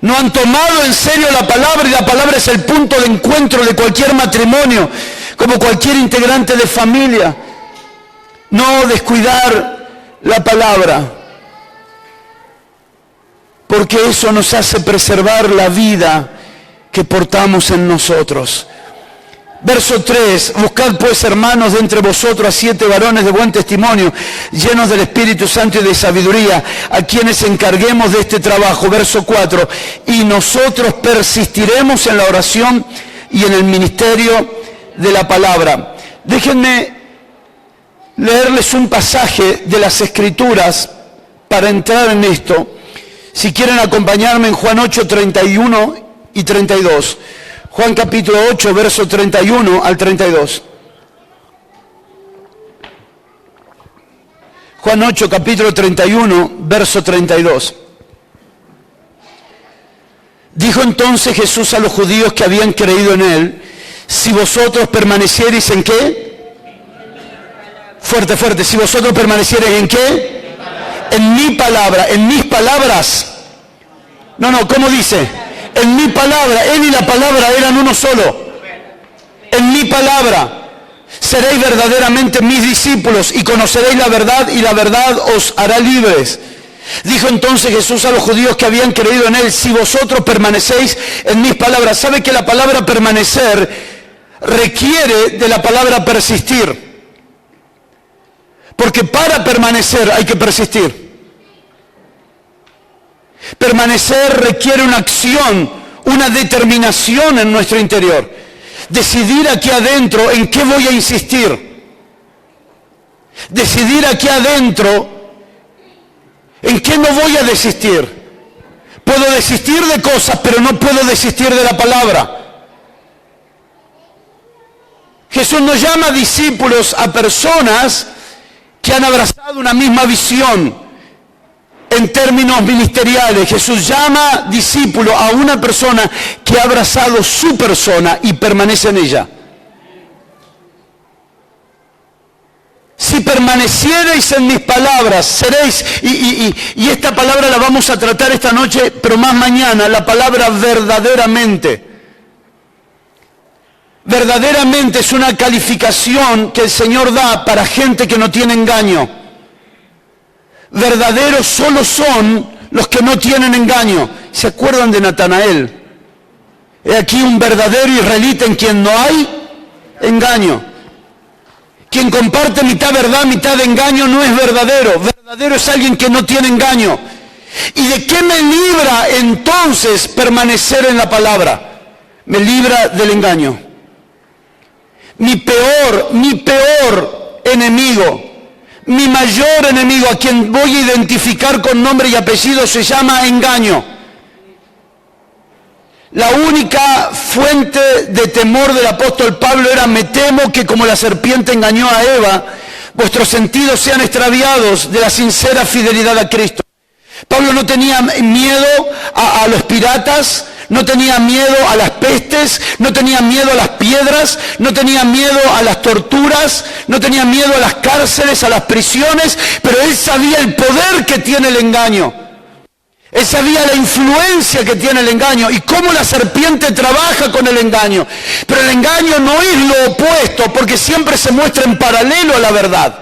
No han tomado en serio la palabra, y la palabra es el punto de encuentro de cualquier matrimonio, como cualquier integrante de familia. No descuidar la palabra, porque eso nos hace preservar la vida que portamos en nosotros. Verso 3, buscad pues, hermanos, de entre vosotros a 7 varones de buen testimonio, llenos del Espíritu Santo y de sabiduría, a quienes encarguemos de este trabajo. Verso 4, y nosotros persistiremos en la oración y en el ministerio de la palabra. Déjenme leerles un pasaje de las Escrituras para entrar en esto. Si quieren acompañarme en Juan 8, 31 y 32. Juan capítulo 8, verso 31 al 32. Juan 8, capítulo 31, verso 32. Dijo entonces Jesús a los judíos que habían creído en él: si vosotros permaneciereis ¿en qué? Fuerte, fuerte. Si vosotros permaneciereis ¿en qué? En mi palabra, en mis palabras. No, ¿cómo dice? En mi palabra. Él y la palabra eran uno solo. En mi palabra seréis verdaderamente mis discípulos y conoceréis la verdad y la verdad os hará libres. Dijo entonces Jesús a los judíos que habían creído en él: si vosotros permanecéis en mis palabras. ¿Sabe que la palabra permanecer requiere de la palabra persistir? Porque para permanecer hay que persistir. Permanecer requiere una acción, una determinación en nuestro interior. Decidir aquí adentro en qué voy a insistir. Decidir aquí adentro en qué no voy a desistir. Puedo desistir de cosas, pero no puedo desistir de la palabra. Jesús nos llama discípulos a personas que han abrazado una misma visión en términos ministeriales. Jesús llama discípulo a una persona que ha abrazado su persona y permanece en ella. Si permaneciereis en mis palabras, seréis, y esta palabra la vamos a tratar esta noche, pero más mañana, la palabra verdaderamente. Verdaderamente es una calificación que el Señor da para gente que no tiene engaño. Verdaderos solo son los que no tienen engaño. ¿Se acuerdan de Natanael? He aquí un verdadero israelita en quien no hay engaño. Quien comparte mitad verdad, mitad engaño no es verdadero. Verdadero es alguien que no tiene engaño. ¿Y de qué me libra entonces permanecer en la palabra? Me libra del engaño. Mi peor enemigo, mi mayor enemigo, a quien voy a identificar con nombre y apellido, se llama engaño. La única fuente de temor del apóstol Pablo era: me temo que como la serpiente engañó a Eva, vuestros sentidos sean extraviados de la sincera fidelidad a Cristo. Pablo no tenía miedo a los piratas, no tenía miedo a las pestes, no tenía miedo a las piedras, no tenía miedo a las torturas, no tenía miedo a las cárceles, a las prisiones, pero él sabía el poder que tiene el engaño. Él sabía la influencia que tiene el engaño y cómo la serpiente trabaja con el engaño. Pero el engaño no es lo opuesto, porque siempre se muestra en paralelo a la verdad.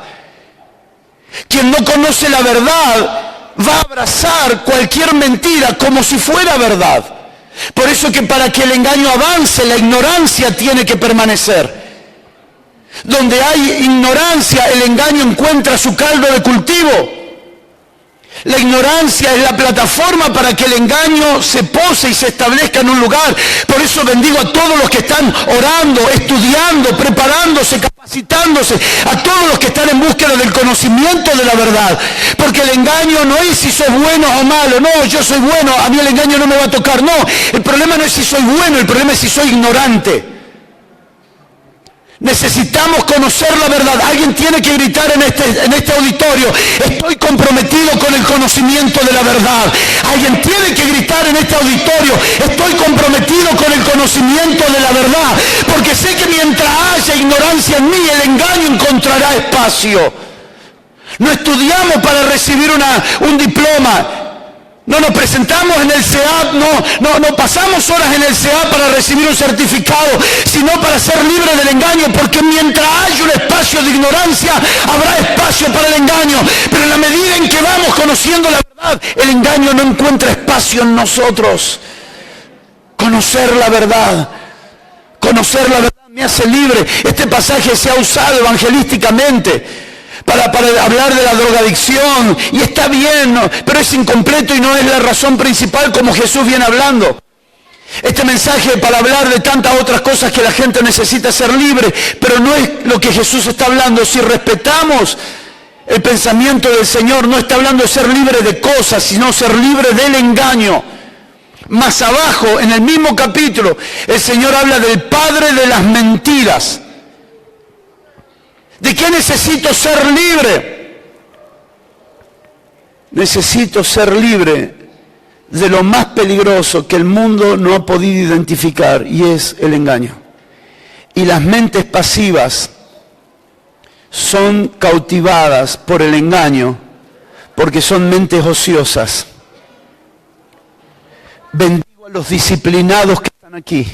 Quien no conoce la verdad va a abrazar cualquier mentira como si fuera verdad. Por eso que para que el engaño avance, la ignorancia tiene que permanecer. Donde hay ignorancia, el engaño encuentra su caldo de cultivo. La ignorancia es la plataforma para que el engaño se pose y se establezca en un lugar. Por eso bendigo a todos los que están orando, estudiando, preparándose, capacitándose, a todos los que están en búsqueda del conocimiento de la verdad. Porque el engaño no es si soy bueno o malo. No, yo soy bueno, a mí el engaño no me va a tocar. No, el problema no es si soy bueno, el problema es si soy ignorante. Necesitamos conocer la verdad. Alguien tiene que gritar en este auditorio: estoy comprometido con el conocimiento de la verdad. Alguien tiene que gritar en este auditorio: estoy comprometido con el conocimiento de la verdad. Porque sé que mientras haya ignorancia en mí, el engaño encontrará espacio. No estudiamos para recibir un diploma. No nos presentamos en el CEAP, no pasamos horas en el CEAP para recibir un certificado, sino para ser libres del engaño, porque mientras haya un espacio de ignorancia, habrá espacio para el engaño. Pero en la medida en que vamos conociendo la verdad, el engaño no encuentra espacio en nosotros. Conocer la verdad me hace libre. Este pasaje se ha usado evangelísticamente para hablar de la drogadicción, y está bien, ¿no? Pero es incompleto y no es la razón principal como Jesús viene hablando. Este mensaje para hablar de tantas otras cosas que la gente necesita ser libre, pero no es lo que Jesús está hablando. Si respetamos el pensamiento del Señor, no está hablando de ser libre de cosas, sino ser libre del engaño. Más abajo, en el mismo capítulo, el Señor habla del padre de las mentiras. ¿De qué necesito ser libre? Necesito ser libre de lo más peligroso que el mundo no ha podido identificar, y es el engaño. Y las mentes pasivas son cautivadas por el engaño porque son mentes ociosas. Bendigo a los disciplinados que están aquí.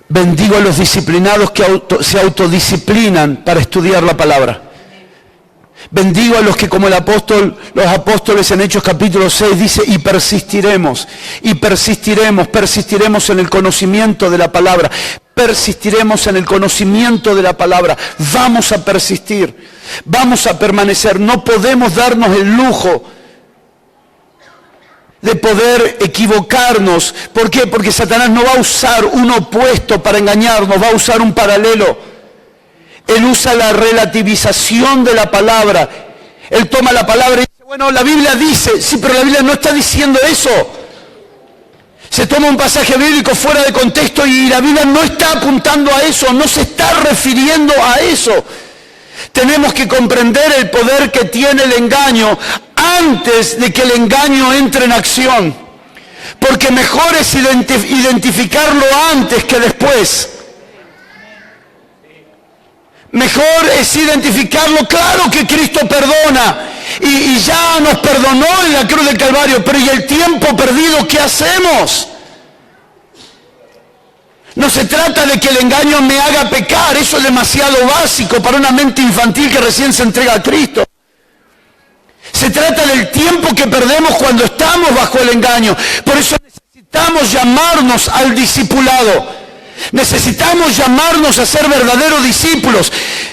Bendigo a los disciplinados que se autodisciplinan para estudiar la palabra. Bendigo a los que, como los apóstoles en Hechos capítulo 6 dice, y persistiremos en el conocimiento de la palabra. Persistiremos en el conocimiento de la palabra. Vamos a persistir, vamos a permanecer. No podemos darnos el lujo de poder equivocarnos. ¿Por qué? Porque Satanás no va a usar un opuesto para engañarnos, va a usar un paralelo. Él usa la relativización de la palabra. Él toma la palabra y dice, bueno, la Biblia dice, sí, pero la Biblia no está diciendo eso. Se toma un pasaje bíblico fuera de contexto y la Biblia no está apuntando a eso, no se está refiriendo a eso. Tenemos que comprender el poder que tiene el engaño antes de que el engaño entre en acción. Porque mejor es identificarlo antes que después. Mejor es identificarlo. Claro que Cristo perdona y ya nos perdonó en la cruz del Calvario, pero ¿y el tiempo perdido qué hacemos? No se trata de que el engaño me haga pecar, eso es demasiado básico para una mente infantil que recién se entrega a Cristo. Se trata del tiempo que perdemos cuando estamos bajo el engaño. Por eso necesitamos llamarnos al discipulado. Necesitamos llamarnos a ser verdaderos discípulos.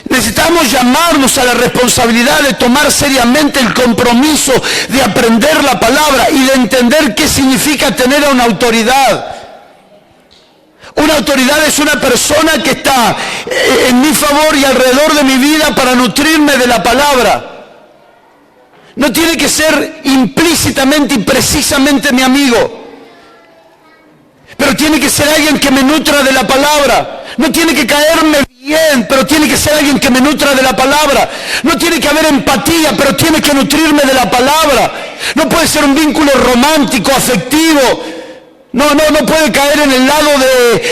Necesitamos llamarnos a la responsabilidad de tomar seriamente el compromiso de aprender la palabra y de entender qué significa tener a una autoridad. Una autoridad es una persona que está en mi favor y alrededor de mi vida para nutrirme de la palabra. No tiene que ser implícitamente y precisamente mi amigo. Pero tiene que ser alguien que me nutra de la palabra. No tiene que caerme bien, pero tiene que ser alguien que me nutra de la palabra. No tiene que haber empatía, pero tiene que nutrirme de la palabra. No puede ser un vínculo romántico, afectivo. No puede caer en el lado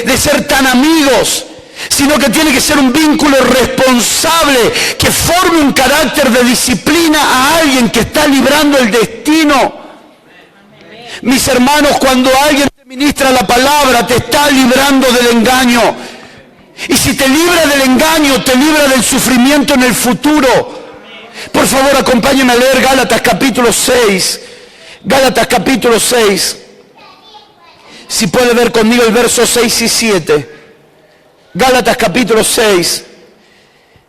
de ser tan amigos, sino que tiene que ser un vínculo responsable, que forme un carácter de disciplina a alguien que está librando el destino. Mis hermanos, cuando alguien te ministra la palabra, te está librando del engaño. Y si te libra del engaño, te libra del sufrimiento en el futuro. Por favor, acompáñenme a leer Gálatas capítulo 6. Gálatas capítulo 6. Si puede ver conmigo el verso 6 y 7. Gálatas capítulo 6.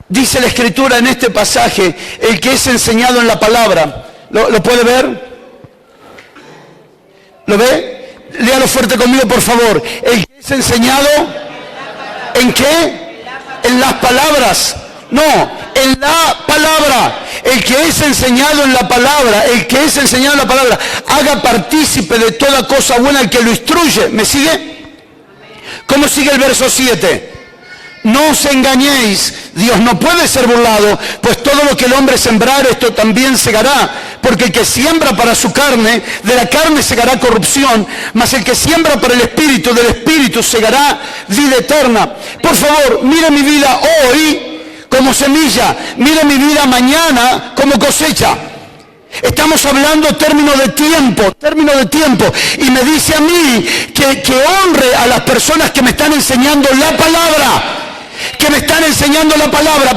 Dice la Escritura en este pasaje, el que es enseñado en la palabra. ¿Lo puede ver? ¿Lo ve? Léalo fuerte conmigo, por favor. El que es enseñado, ¿en qué? En las palabras. No, en la palabra. El que es enseñado en la palabra, haga partícipe de toda cosa buena al que lo instruye. ¿Me sigue? ¿Cómo sigue el verso 7? No os engañéis, Dios no puede ser burlado, pues todo lo que el hombre sembrar, esto también segará. Porque el que siembra para su carne, de la carne segará corrupción, mas el que siembra para el Espíritu, del Espíritu segará vida eterna. Por favor, mire mi vida hoy como semilla, mire mi vida mañana como cosecha. Estamos hablando término de tiempo, y me dice a mí que honre a las personas que me están enseñando la palabra.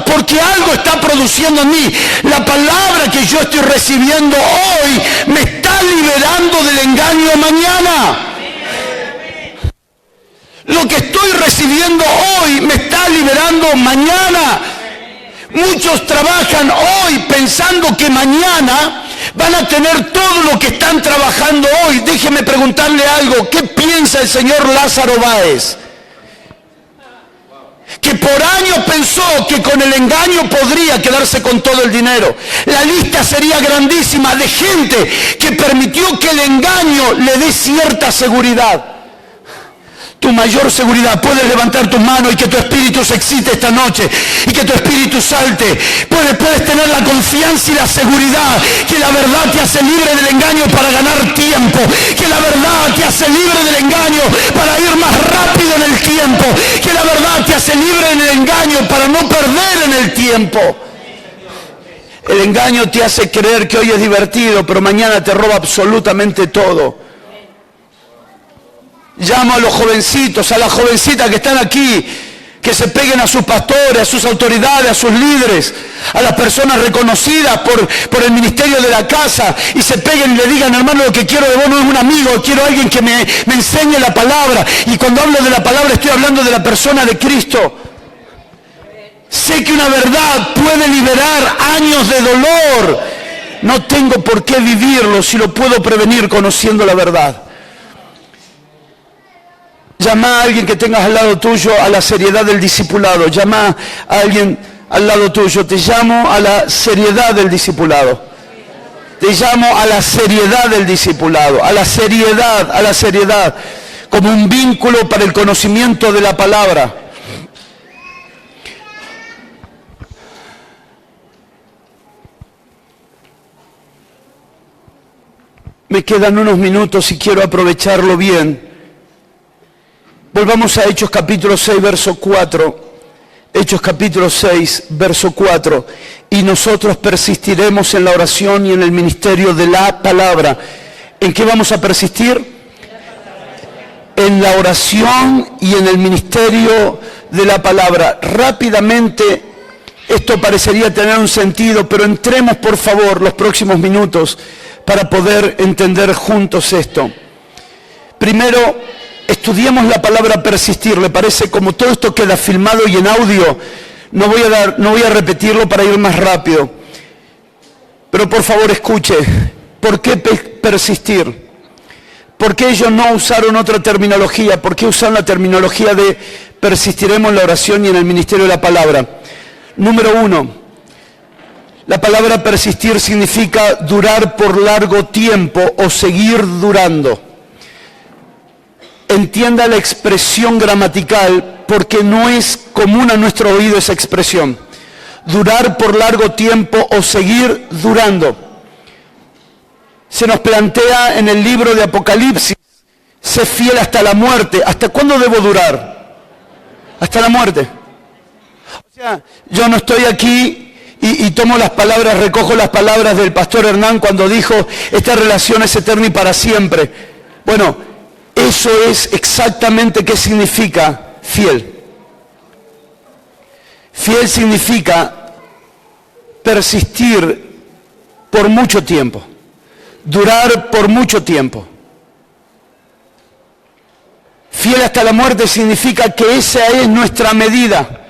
Porque algo está produciendo en mí. La palabra que yo estoy recibiendo hoy me está liberando del engaño mañana. Lo que estoy recibiendo hoy me está liberando mañana. Muchos trabajan hoy pensando que mañana van a tener todo lo que están trabajando hoy. Déjeme preguntarle algo. ¿Qué piensa el señor Lázaro Báez? Que por años pensó que con el engaño podría quedarse con todo el dinero. La lista sería grandísima de gente que permitió que el engaño le dé cierta seguridad. Tu tu mayor seguridad. Puedes levantar tus manos y que tu espíritu se excite esta noche y que tu espíritu salte. Puedes tener la confianza y la seguridad que la verdad te hace libre del engaño para ganar tiempo, que la verdad te hace libre del engaño para ir más rápido en el tiempo, que la verdad te hace libre en el engaño para no perder en el tiempo. El engaño te hace creer que hoy es divertido, pero mañana te roba absolutamente todo. Llamo a los jovencitos, a las jovencitas que están aquí, que se peguen a sus pastores, a sus autoridades, a sus líderes, a las personas reconocidas por el ministerio de la casa, y se peguen y le digan: hermano, lo que quiero de vos no es un amigo, quiero alguien que me enseñe la palabra. Y cuando hablo de la palabra estoy hablando de la persona de Cristo. Sé que una verdad puede liberar años de dolor. No tengo por qué vivirlo si lo puedo prevenir conociendo la verdad. Llama a alguien que tengas al lado tuyo a la seriedad del discipulado. Llama a alguien al lado tuyo. Te llamo a la seriedad del discipulado. Te llamo a la seriedad del discipulado. A la seriedad. Como un vínculo para el conocimiento de la palabra. Me quedan unos minutos y quiero aprovecharlo bien. Volvamos a Hechos capítulo 6, verso 4. Hechos capítulo 6, verso 4. Y nosotros persistiremos en la oración y en el ministerio de la palabra. ¿En qué vamos a persistir? En la oración y en el ministerio de la palabra. Rápidamente, esto parecería tener un sentido, pero entremos por favor los próximos minutos para poder entender juntos esto. Primero, estudiemos la palabra persistir. ¿Le parece? Como todo esto queda filmado y en audio, no voy a repetirlo para ir más rápido. Pero por favor escuche. ¿Por qué persistir? ¿Por qué ellos no usaron otra terminología? ¿Por qué usaron la terminología de persistiremos en la oración y en el ministerio de la palabra? Número 1. La palabra persistir significa durar por largo tiempo o seguir durando. Entienda la expresión gramatical porque no es común a nuestro oído esa expresión. Durar por largo tiempo o seguir durando. Se nos plantea en el libro de Apocalipsis: sé fiel hasta la muerte. ¿Hasta cuándo debo durar? Hasta la muerte. O sea, yo no estoy aquí y tomo las palabras, recojo las palabras del pastor Hernán cuando dijo: esta relación es eterna y para siempre. Bueno, eso es exactamente qué significa fiel. Fiel significa persistir por mucho tiempo, durar por mucho tiempo. Fiel hasta la muerte significa que esa es nuestra medida.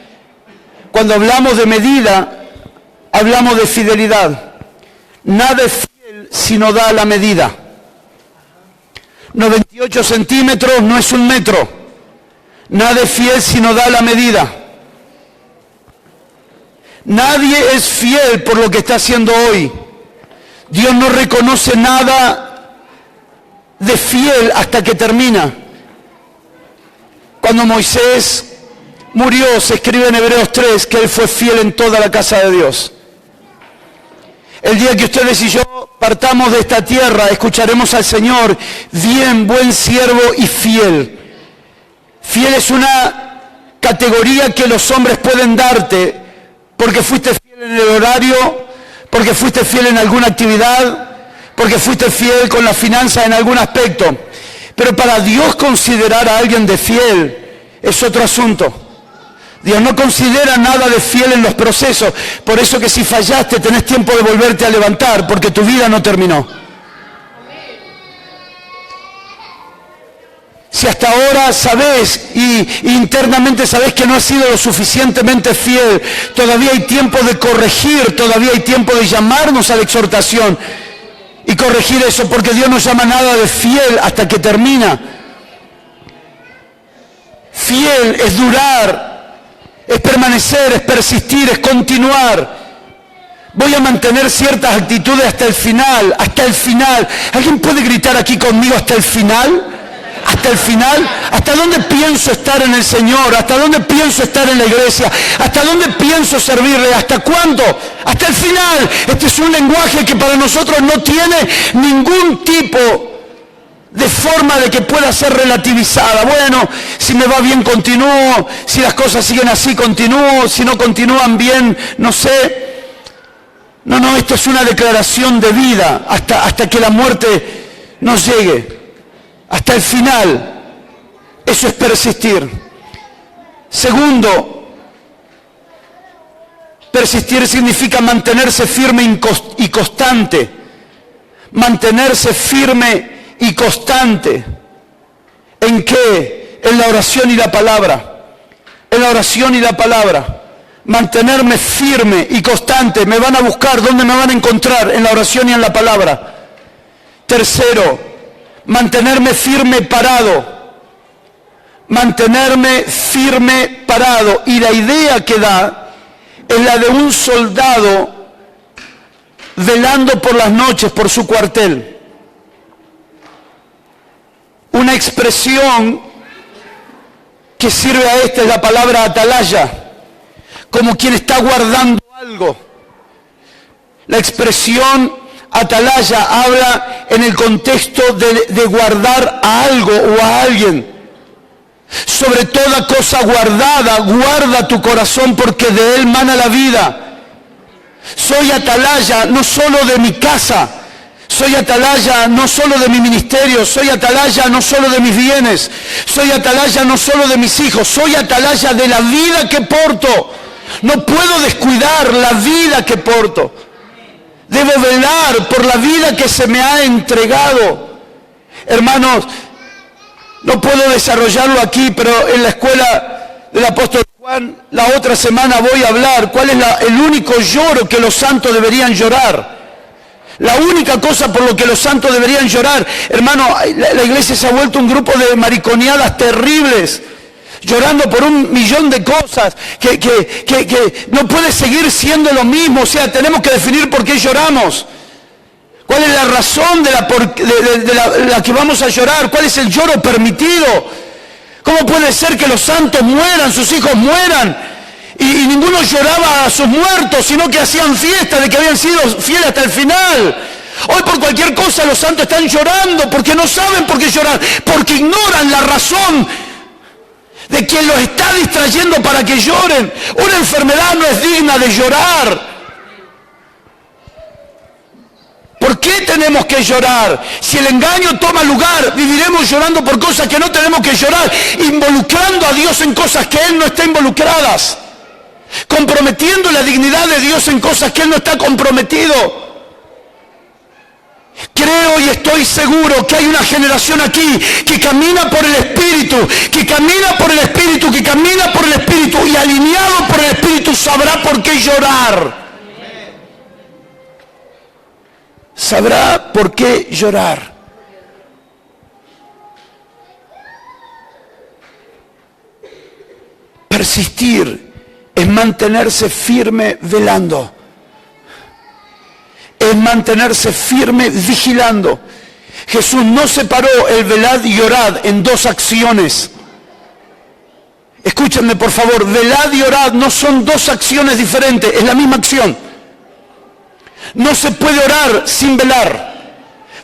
Cuando hablamos de medida, hablamos de fidelidad. Nada es fiel si no da la medida. 98 centímetros no es un metro. Nada es fiel si no da la medida. Nadie es fiel por lo que está haciendo hoy. Dios no reconoce nada de fiel hasta que termina. Cuando Moisés murió, se escribe en Hebreos 3 que él fue fiel en toda la casa de Dios. El día que ustedes y yo partamos de esta tierra, escucharemos al Señor: bien, buen siervo y fiel. Fiel es una categoría que los hombres pueden darte porque fuiste fiel en el horario, porque fuiste fiel en alguna actividad, porque fuiste fiel con la finanza en algún aspecto. Pero para Dios considerar a alguien de fiel es otro asunto. Dios no considera nada de fiel en los procesos. Por eso que si fallaste tenés tiempo de volverte a levantar, porque tu vida no terminó. Si hasta ahora sabés y internamente sabés que no has sido lo suficientemente fiel, todavía hay tiempo de corregir, todavía hay tiempo de llamarnos a la exhortación y corregir eso, porque Dios no llama nada de fiel hasta que termina. Fiel es durar, es permanecer, es persistir, es continuar. Voy a mantener ciertas actitudes hasta el final, hasta el final. ¿Alguien puede gritar aquí conmigo hasta el final? hasta el final. ¿Hasta dónde pienso estar en el Señor? ¿Hasta dónde pienso estar en la iglesia? ¿Hasta dónde pienso servirle? ¿Hasta cuándo? Hasta el final. Este es un lenguaje que para nosotros no tiene ningún tipo de forma de que pueda ser relativizada. Bueno, si me va bien continúo, si las cosas siguen así continúo, si no continúan bien, no sé. No, esto es una declaración de vida hasta que la muerte nos llegue, hasta el final. Eso es persistir. Segundo, persistir significa mantenerse firme y constante. Mantenerse firme y constante. ¿En qué? En la oración y la palabra. En la oración y la palabra. Mantenerme firme y constante. Me van a buscar, ¿dónde me van a encontrar? En la oración y en la palabra. Tercero, mantenerme firme parado. Mantenerme firme parado. Y la idea que da es la de un soldado velando por las noches por su cuartel. Una expresión que sirve a esta es la palabra atalaya, como quien está guardando algo. La expresión atalaya habla en el contexto de guardar a algo o a alguien. Sobre toda cosa guardada, guarda tu corazón porque de él mana la vida. Soy atalaya no solo de mi casa, soy atalaya no solo de mi ministerio, soy atalaya no solo de mis bienes, soy atalaya no solo de mis hijos, soy atalaya de la vida que porto. No puedo descuidar la vida que porto. Debo velar por la vida que se me ha entregado. Hermanos, no puedo desarrollarlo aquí, pero en la escuela del apóstol Juan, la otra semana voy a hablar cuál es el único lloro que los santos deberían llorar. La única cosa por lo que los santos deberían llorar. Hermano, la iglesia se ha vuelto un grupo de mariconeadas terribles, llorando por 1.000.000 de cosas, que no puede seguir siendo lo mismo. O sea, tenemos que definir por qué lloramos. ¿Cuál es la razón de la que vamos a llorar? ¿Cuál es el lloro permitido? ¿Cómo puede ser que los santos mueran, sus hijos mueran? Y ninguno lloraba a sus muertos, sino que hacían fiesta de que habían sido fieles hasta el final. Hoy por cualquier cosa los santos están llorando porque no saben por qué llorar, porque ignoran la razón de quien los está distrayendo para que lloren. Una enfermedad no es digna de llorar. ¿Por qué tenemos que llorar? Si el engaño toma lugar, viviremos llorando por cosas que no tenemos que llorar, involucrando a Dios en cosas que Él no está involucradas, comprometiendo la dignidad de Dios en cosas que Él no está comprometido. Creo y estoy seguro que hay una generación aquí que camina por el Espíritu, que camina por el Espíritu, que camina por el Espíritu y alineado por el Espíritu sabrá por qué llorar. Sabrá por qué llorar. Persistir es mantenerse firme velando. Es mantenerse firme vigilando. Jesús no separó el velad y orad en dos acciones. Escúchenme por favor, velad y orad no son dos acciones diferentes, es la misma acción. No se puede orar sin velar.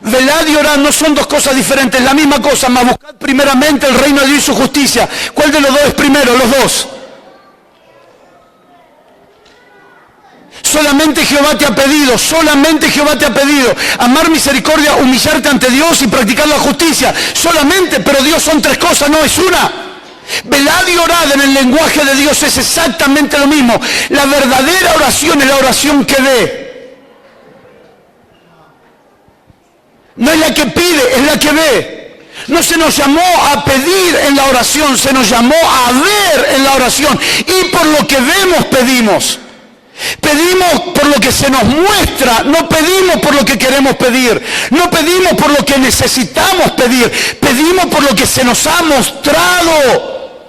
Velad y orad no son dos cosas diferentes, es la misma cosa, mas buscad primeramente el reino de Dios y su justicia. ¿Cuál de los dos es primero? Los dos. Solamente Jehová te ha pedido amar misericordia, humillarte ante Dios y practicar la justicia. Solamente, pero Dios son tres cosas, no es una. Velad y orad en el lenguaje de Dios es exactamente lo mismo. La verdadera oración es la oración que ve. No es la que pide, es la que ve. No se nos llamó a pedir en la oración, se nos llamó a ver en la oración. Y por lo que vemos pedimos. Pedimos por lo que se nos muestra, no pedimos por lo que queremos pedir, no pedimos por lo que necesitamos pedir, pedimos por lo que se nos ha mostrado.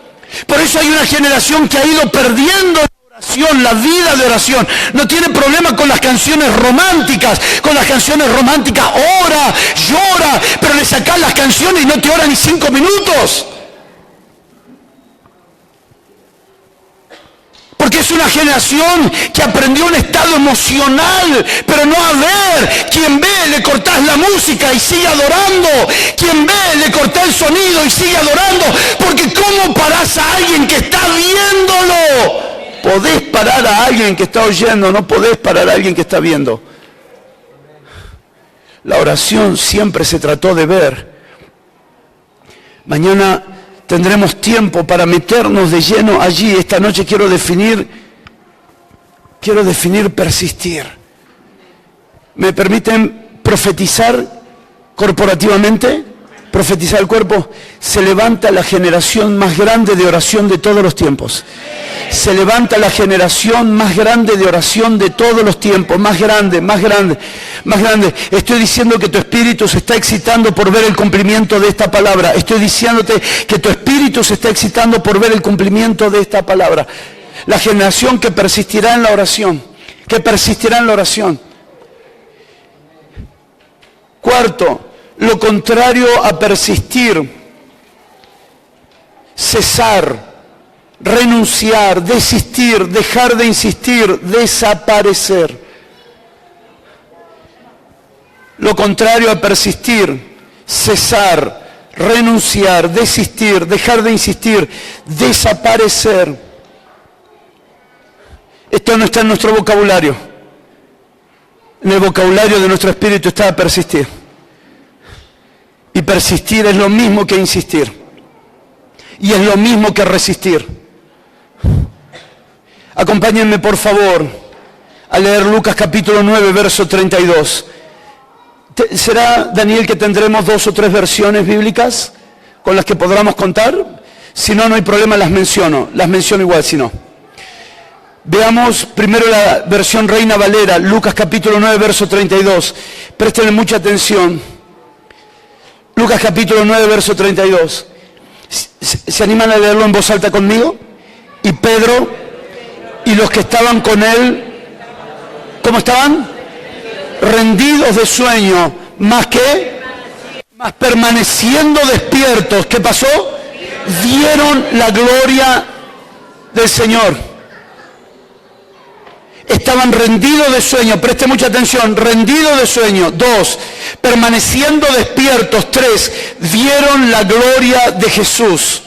Por eso hay una generación que ha ido perdiendo la La vida de oración. No tiene problema con las canciones románticas. Con las canciones románticas ora, llora, pero le sacás las canciones y no te ora ni 5 minutos. Porque es una generación que aprendió un estado emocional, pero no a ver. Quien ve, le cortás la música y sigue adorando. Quien ve, le cortás el sonido y sigue adorando. Porque ¿cómo parás a alguien que está viéndolo? Podés parar a alguien que está oyendo, no podés parar a alguien que está viendo. La oración siempre se trató de ver. Mañana tendremos tiempo para meternos de lleno allí. Esta noche quiero definir persistir. ¿Me permiten profetizar corporativamente? Profetizar el cuerpo. Se levanta la generación más grande de oración de todos los tiempos. Se levanta la generación más grande de oración de todos los tiempos, más grande, más grande, más grande. Estoy diciendo que tu espíritu se está excitando por ver el cumplimiento de esta palabra. Estoy diciéndote que tu espíritu se está excitando por ver el cumplimiento de esta palabra. La generación que persistirá en la oración, que persistirá en la oración. Cuarto, lo contrario a persistir, cesar. Renunciar, desistir, dejar de insistir, desaparecer. Lo contrario a persistir, cesar, renunciar, desistir, dejar de insistir, desaparecer. Esto no está en nuestro vocabulario. En el vocabulario de nuestro espíritu está persistir. Y persistir es lo mismo que insistir. Y es lo mismo que resistir. Acompáñenme por favor a leer Lucas capítulo 9, verso 32. ¿Será, Daniel, que tendremos 2 o 3 versiones bíblicas con las que podamos contar? Si no, no hay problema, las menciono igual si no. Veamos primero la versión Reina Valera, Lucas capítulo 9, verso 32. Préstenle mucha atención. Lucas capítulo 9, verso 32. ¿Se animan a leerlo en voz alta conmigo? Y Pedro y los que estaban con él, ¿cómo estaban? Rendidos de sueño, más permaneciendo despiertos. ¿Qué pasó? Vieron la gloria del Señor. Estaban rendidos de sueño, preste mucha atención, rendidos de sueño. 2, permaneciendo despiertos. 3, vieron la gloria de Jesús.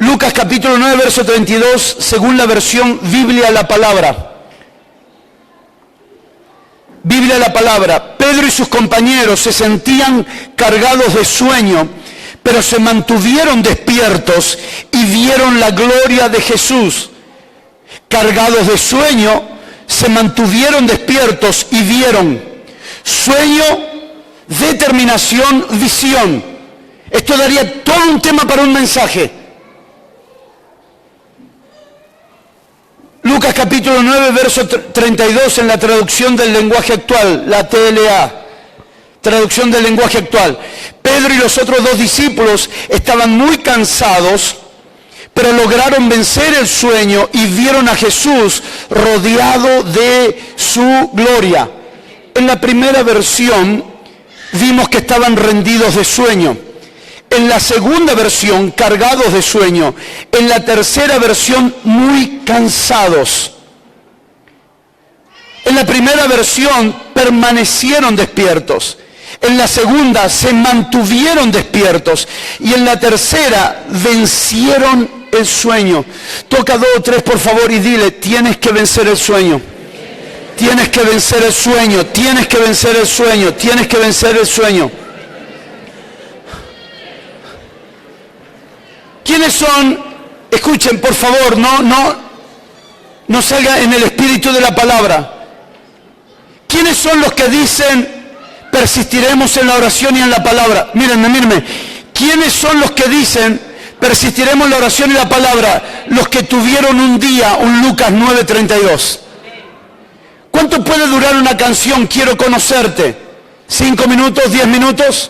Lucas capítulo 9, verso 32, según la versión Biblia la Palabra. Biblia la Palabra. Pedro y sus compañeros se sentían cargados de sueño, pero se mantuvieron despiertos y vieron la gloria de Jesús. Cargados de sueño, se mantuvieron despiertos y vieron. Sueño, determinación, visión. Esto daría todo un tema para un mensaje. Lucas capítulo 9, verso 32 en la traducción del lenguaje actual, la TLA, traducción del lenguaje actual. Pedro y los otros 2 discípulos estaban muy cansados, pero lograron vencer el sueño y vieron a Jesús rodeado de su gloria. En la primera versión vimos que estaban rendidos de sueño. En la segunda versión, cargados de sueño. En la tercera versión, muy cansados. En la primera versión, permanecieron despiertos. En la segunda, se mantuvieron despiertos. Y en la tercera, vencieron el sueño. Toca 2 o 3, por favor, y dile, tienes que vencer el sueño. Tienes que vencer el sueño. Tienes que vencer el sueño. Tienes que vencer el sueño. ¿Quiénes son? Escuchen, por favor, no salga en el espíritu de la palabra. ¿Quiénes son los que dicen persistiremos en la oración y en la palabra? Mírenme. ¿Quiénes son los que dicen persistiremos en la oración y la palabra? Los que tuvieron un día, un Lucas 9:32. ¿Cuánto puede durar una canción? Quiero conocerte. 5 minutos, 10 minutos.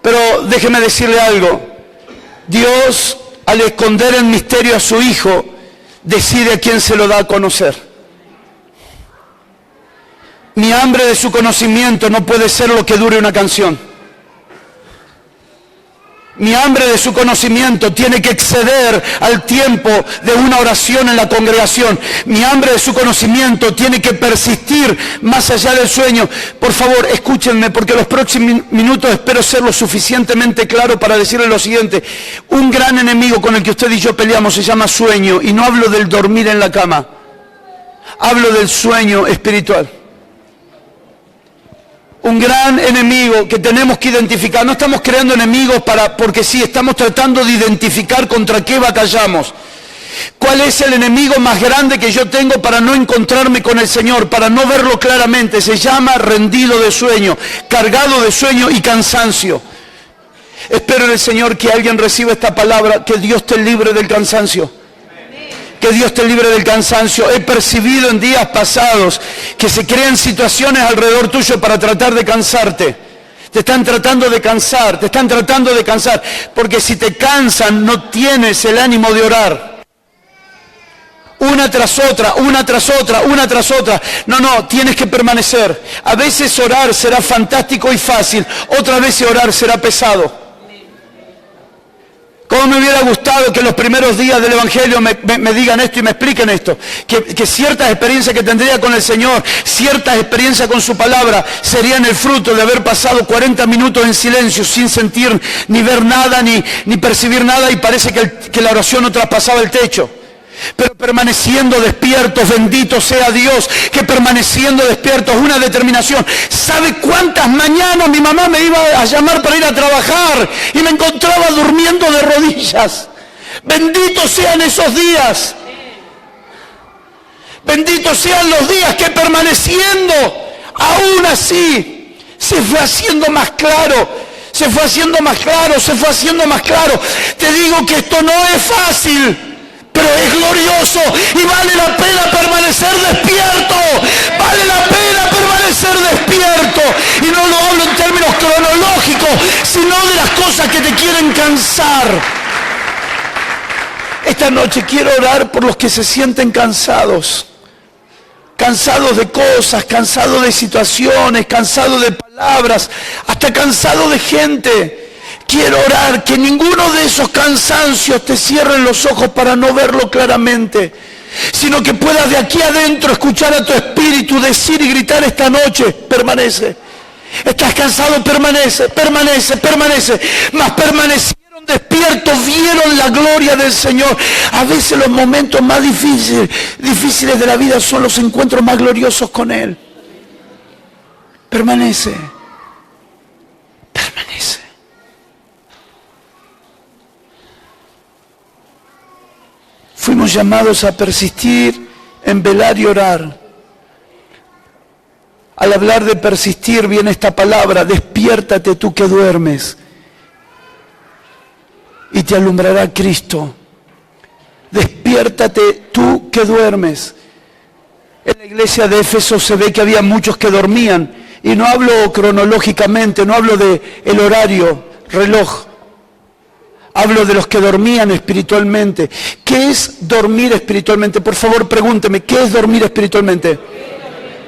Pero déjeme decirle algo. Dios al esconder el misterio a su Hijo, decide a quién se lo da a conocer. Mi hambre de su conocimiento no puede ser lo que dure una canción. Mi hambre de su conocimiento tiene que exceder al tiempo de una oración en la congregación. Mi hambre de su conocimiento tiene que persistir más allá del sueño. Por favor, escúchenme, porque los próximos minutos espero ser lo suficientemente claro para decirles lo siguiente. Un gran enemigo con el que usted y yo peleamos se llama sueño, y no hablo del dormir en la cama. Hablo del sueño espiritual. Un gran enemigo que tenemos que identificar. No estamos creando enemigos porque sí, estamos tratando de identificar contra qué batallamos. ¿Cuál es el enemigo más grande que yo tengo para no encontrarme con el Señor, para no verlo claramente? Se llama rendido de sueño, cargado de sueño y cansancio. Espero en el Señor que alguien reciba esta palabra, que Dios te libre del cansancio. Que Dios te libre del cansancio. He percibido en días pasados que se crean situaciones alrededor tuyo para tratar de cansarte. Te están tratando de cansar, porque si te cansan no tienes el ánimo de orar. Una tras otra. No, tienes que permanecer. A veces orar será fantástico y fácil, otras veces orar será pesado. ¿Cómo me hubiera gustado que los primeros días del Evangelio me digan esto y me expliquen esto? Que ciertas experiencias que tendría con el Señor, ciertas experiencias con su palabra, serían el fruto de haber pasado 40 minutos en silencio, sin sentir ni ver nada, ni percibir nada, y parece que la oración no traspasaba el techo. Pero permaneciendo despiertos, bendito sea Dios, que permaneciendo despiertos, una determinación. ¿Sabe cuántas mañanas mi mamá me iba a llamar para ir a trabajar y me encontraba durmiendo de rodillas? Benditos sean esos días. Benditos sean los días que permaneciendo, aún así, se fue haciendo más claro. Se fue haciendo más claro. Te digo que esto no es fácil, pero es glorioso y vale la pena permanecer despierto. Vale la pena permanecer despierto. Y no lo hablo en términos cronológicos, sino de las cosas que te quieren cansar. Esta noche quiero orar por los que se sienten cansados. Cansados de cosas, cansados de situaciones, cansados de palabras, hasta cansados de gente. Quiero orar que ninguno de esos cansancios te cierren los ojos para no verlo claramente, sino que puedas de aquí adentro escuchar a tu espíritu decir y gritar esta noche: permanece. Estás cansado, permanece. Mas permanecieron despiertos, vieron la gloria del Señor. A veces los momentos más difíciles de la vida son los encuentros más gloriosos con Él. Permanece. Fuimos llamados a persistir en velar y orar. Al hablar de persistir viene esta palabra: despiértate tú que duermes, y te alumbrará Cristo. Despiértate tú que duermes. En la iglesia de Éfeso se ve que había muchos que dormían, y no hablo cronológicamente, no hablo de el horario, reloj. Hablo de los que dormían espiritualmente. ¿Qué es dormir espiritualmente? Por favor, pregúnteme, ¿qué es dormir espiritualmente?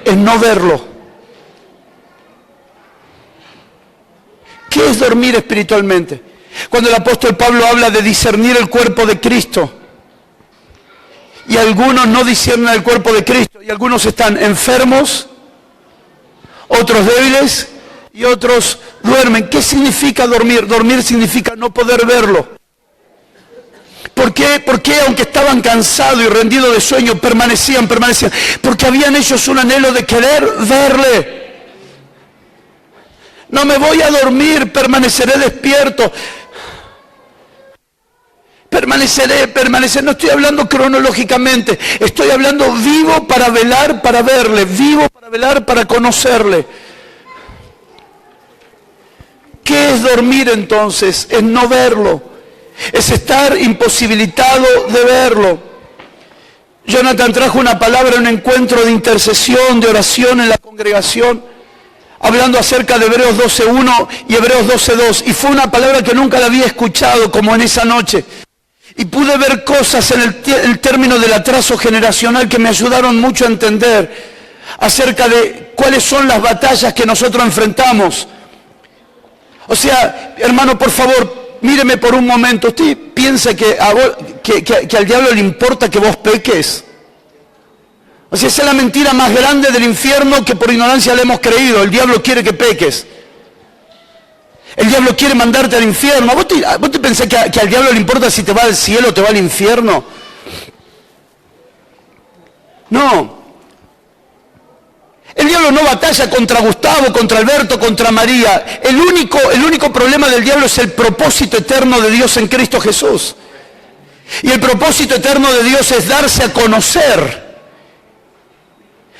Es no verlo. ¿Qué es dormir espiritualmente? Cuando el apóstol Pablo habla de discernir el cuerpo de Cristo, y algunos no disciernen el cuerpo de Cristo, y algunos están enfermos, otros débiles, y otros duermen. ¿Qué significa dormir? Dormir significa no poder verlo. ¿Por qué? Porque aunque estaban cansados y rendidos de sueño, permanecían. Porque habían ellos un anhelo de querer verle. No me voy a dormir, permaneceré despierto. Permaneceré. No estoy hablando cronológicamente. Estoy hablando vivo para velar, para verle. Vivo para velar, para conocerle. ¿Qué es dormir entonces? Es no verlo. Es estar imposibilitado de verlo. Jonathan trajo una palabra en un encuentro de intercesión, de oración en la congregación, hablando acerca de Hebreos 12.1 y Hebreos 12.2. Y fue una palabra que nunca la había escuchado como en esa noche. Y pude ver cosas en el término del atraso generacional que me ayudaron mucho a entender acerca de cuáles son las batallas que nosotros enfrentamos. O sea, hermano, por favor, míreme por un momento. ¿Usted piensa que al diablo le importa que vos peques? O sea, esa es la mentira más grande del infierno que por ignorancia le hemos creído. El diablo quiere que peques. El diablo quiere mandarte al infierno. ¿Vos te pensás que al diablo le importa si te va al cielo o te va al infierno? No. El diablo no batalla contra Gustavo, contra Alberto, contra María. El único problema del diablo es el propósito eterno de Dios en Cristo Jesús. Y el propósito eterno de Dios es darse a conocer.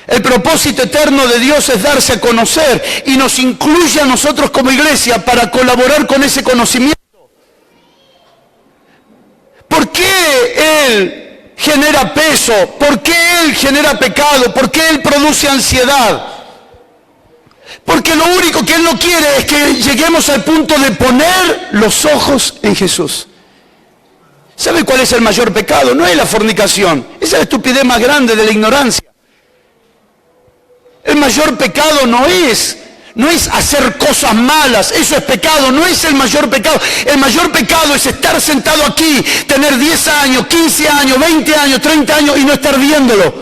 El propósito eterno de Dios es darse a conocer y nos incluye a nosotros como iglesia para colaborar con ese conocimiento. ¿Por qué Él genera peso? ¿Por qué Él genera pecado? ¿Por qué Él produce ansiedad? Porque lo único que Él no quiere es que lleguemos al punto de poner los ojos en Jesús. ¿Sabe cuál es el mayor pecado? No es la fornicación. Esa es la estupidez más grande de la ignorancia. El mayor pecado no es hacer cosas malas, eso es pecado, no es el mayor pecado. El mayor pecado es estar sentado aquí, tener 10 años, 15 años, 20 años, 30 años y no estar viéndolo.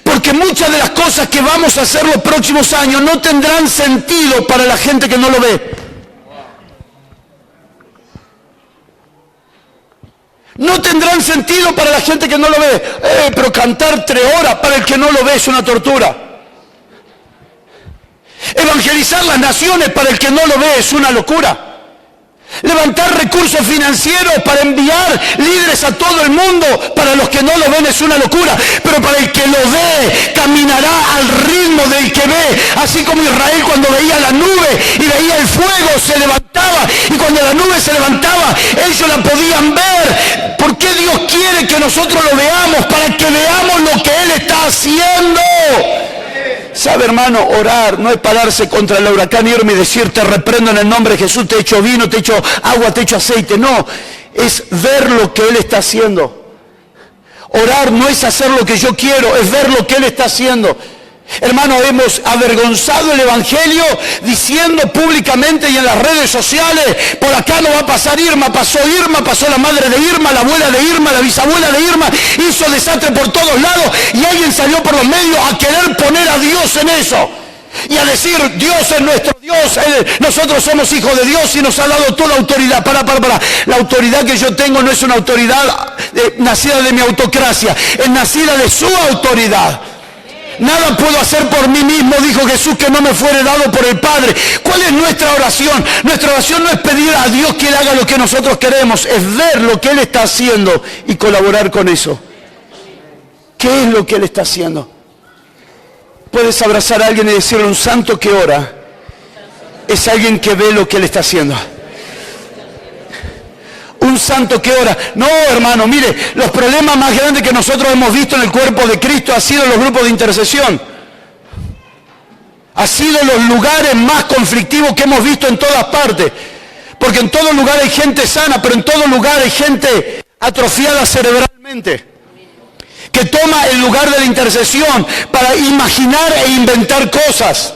Porque muchas de las cosas que vamos a hacer los próximos años no tendrán sentido para la gente que no lo ve. No tendrán sentido para la gente que no lo ve. Pero cantar 3 horas para el que no lo ve es una tortura. Evangelizar las naciones para el que no lo ve es una locura. Levantar recursos financieros para enviar líderes a todo el mundo para los que no lo ven es una locura. Pero para el que lo ve, caminará al ritmo del que ve. Así como Israel cuando veía la nube y veía el fuego se levantaba. Y cuando la nube se levantaba, ellos la podían ver. ¿Por qué Dios quiere que nosotros lo veamos? Para que veamos lo que Él está haciendo. ¿Sabe, hermano? Orar no es pararse contra el huracán Irma y decir, te reprendo en el nombre de Jesús, te echo vino, te echo agua, te echo aceite. No, es ver lo que Él está haciendo. Orar no es hacer lo que yo quiero, es ver lo que Él está haciendo. Hermano, hemos avergonzado el Evangelio diciendo públicamente y en las redes sociales, por acá no va a pasar Irma, pasó la madre de Irma, la abuela de Irma, la bisabuela de Irma, hizo desastre por todos lados y alguien salió por los medios a querer poner a Dios en eso. Y a decir, Dios es nuestro Dios, nosotros somos hijos de Dios y nos ha dado toda autoridad. Para. La autoridad que yo tengo no es una autoridad nacida de mi autocracia, es nacida de su autoridad. Nada puedo hacer por mí mismo, dijo Jesús, que no me fuere dado por el Padre. ¿Cuál es nuestra oración? Nuestra oración no es pedir a Dios que Él haga lo que nosotros queremos, es ver lo que Él está haciendo y colaborar con eso. ¿Qué es lo que Él está haciendo? Puedes abrazar a alguien y decirle, un santo que ora es alguien que ve lo que Él está haciendo. Un santo que ora. No, hermano, mire, los problemas más grandes que nosotros hemos visto en el cuerpo de Cristo han sido los grupos de intercesión. Ha sido los lugares más conflictivos que hemos visto en todas partes. Porque en todo lugar hay gente sana, pero en todo lugar hay gente atrofiada cerebralmente. Que toma el lugar de la intercesión para imaginar e inventar cosas.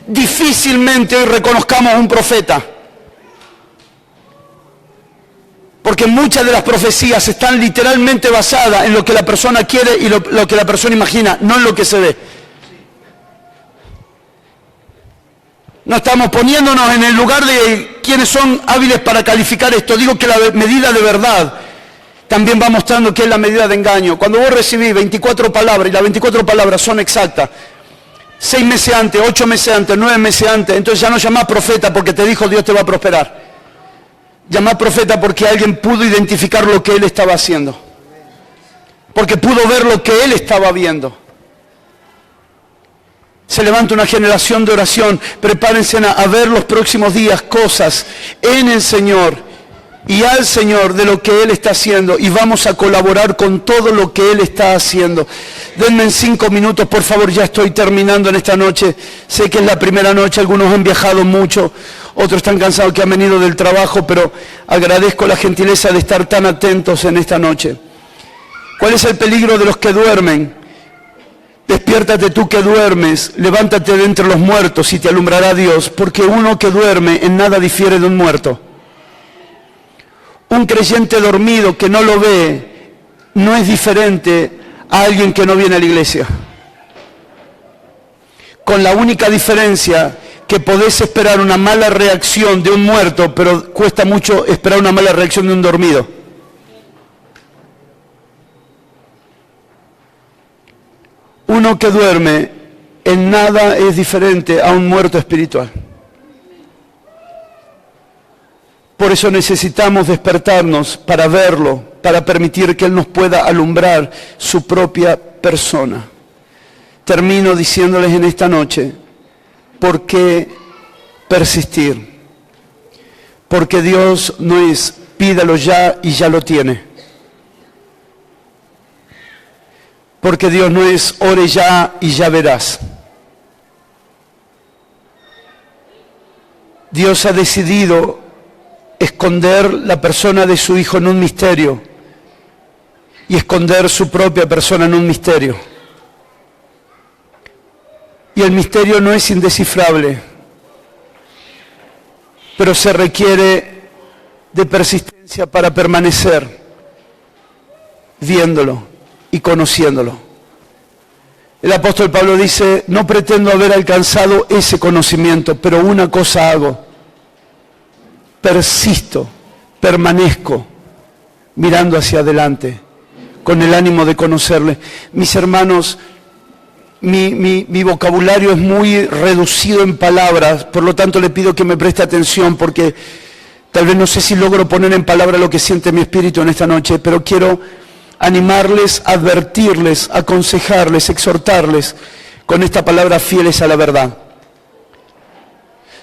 Difícilmente hoy reconozcamos un profeta. Porque muchas de las profecías están literalmente basadas en lo que la persona quiere y lo que la persona imagina, no en lo que se ve. No estamos poniéndonos en el lugar de quienes son hábiles para calificar esto. Digo que la medida de verdad también va mostrando que es la medida de engaño. Cuando vos recibís 24 palabras y las 24 palabras son exactas, 6 meses antes, 8 meses antes, 9 meses antes, entonces ya no llamás profeta porque te dijo Dios te va a prosperar. Llamar profeta porque alguien pudo identificar lo que él estaba haciendo. Porque pudo ver lo que él estaba viendo. Se levanta una generación de oración. Prepárense a ver los próximos días cosas en el Señor y al Señor de lo que Él está haciendo. Y vamos a colaborar con todo lo que Él está haciendo. Denme en 5 minutos, por favor, ya estoy terminando en esta noche. Sé que es la primera noche, algunos han viajado mucho. Otros están cansados que han venido del trabajo, pero agradezco la gentileza de estar tan atentos en esta noche. ¿Cuál es el peligro de los que duermen? Despiértate tú que duermes, levántate de entre los muertos y te alumbrará Dios, porque uno que duerme en nada difiere de un muerto. Un creyente dormido que no lo ve no es diferente a alguien que no viene a la iglesia. Con la única diferencia que podés esperar una mala reacción de un muerto, pero cuesta mucho esperar una mala reacción de un dormido. Uno que duerme en nada es diferente a un muerto espiritual. Por eso necesitamos despertarnos para verlo, para permitir que Él nos pueda alumbrar su propia persona. Termino diciéndoles en esta noche, ¿por qué persistir? Porque Dios no es pídalo ya y ya lo tiene. Porque Dios no es ore ya y ya verás. Dios ha decidido esconder la persona de su Hijo en un misterio y esconder su propia persona en un misterio. Y el misterio no es indescifrable, pero se requiere de persistencia para permanecer viéndolo y conociéndolo. El apóstol Pablo dice, no pretendo haber alcanzado ese conocimiento, pero una cosa hago, persisto, permanezco mirando hacia adelante, con el ánimo de conocerle. Mis hermanos, mi vocabulario es muy reducido en palabras, por lo tanto le pido que me preste atención, porque tal vez no sé si logro poner en palabras lo que siente mi espíritu en esta noche, pero quiero animarles, advertirles, aconsejarles, exhortarles con esta palabra fieles a la verdad.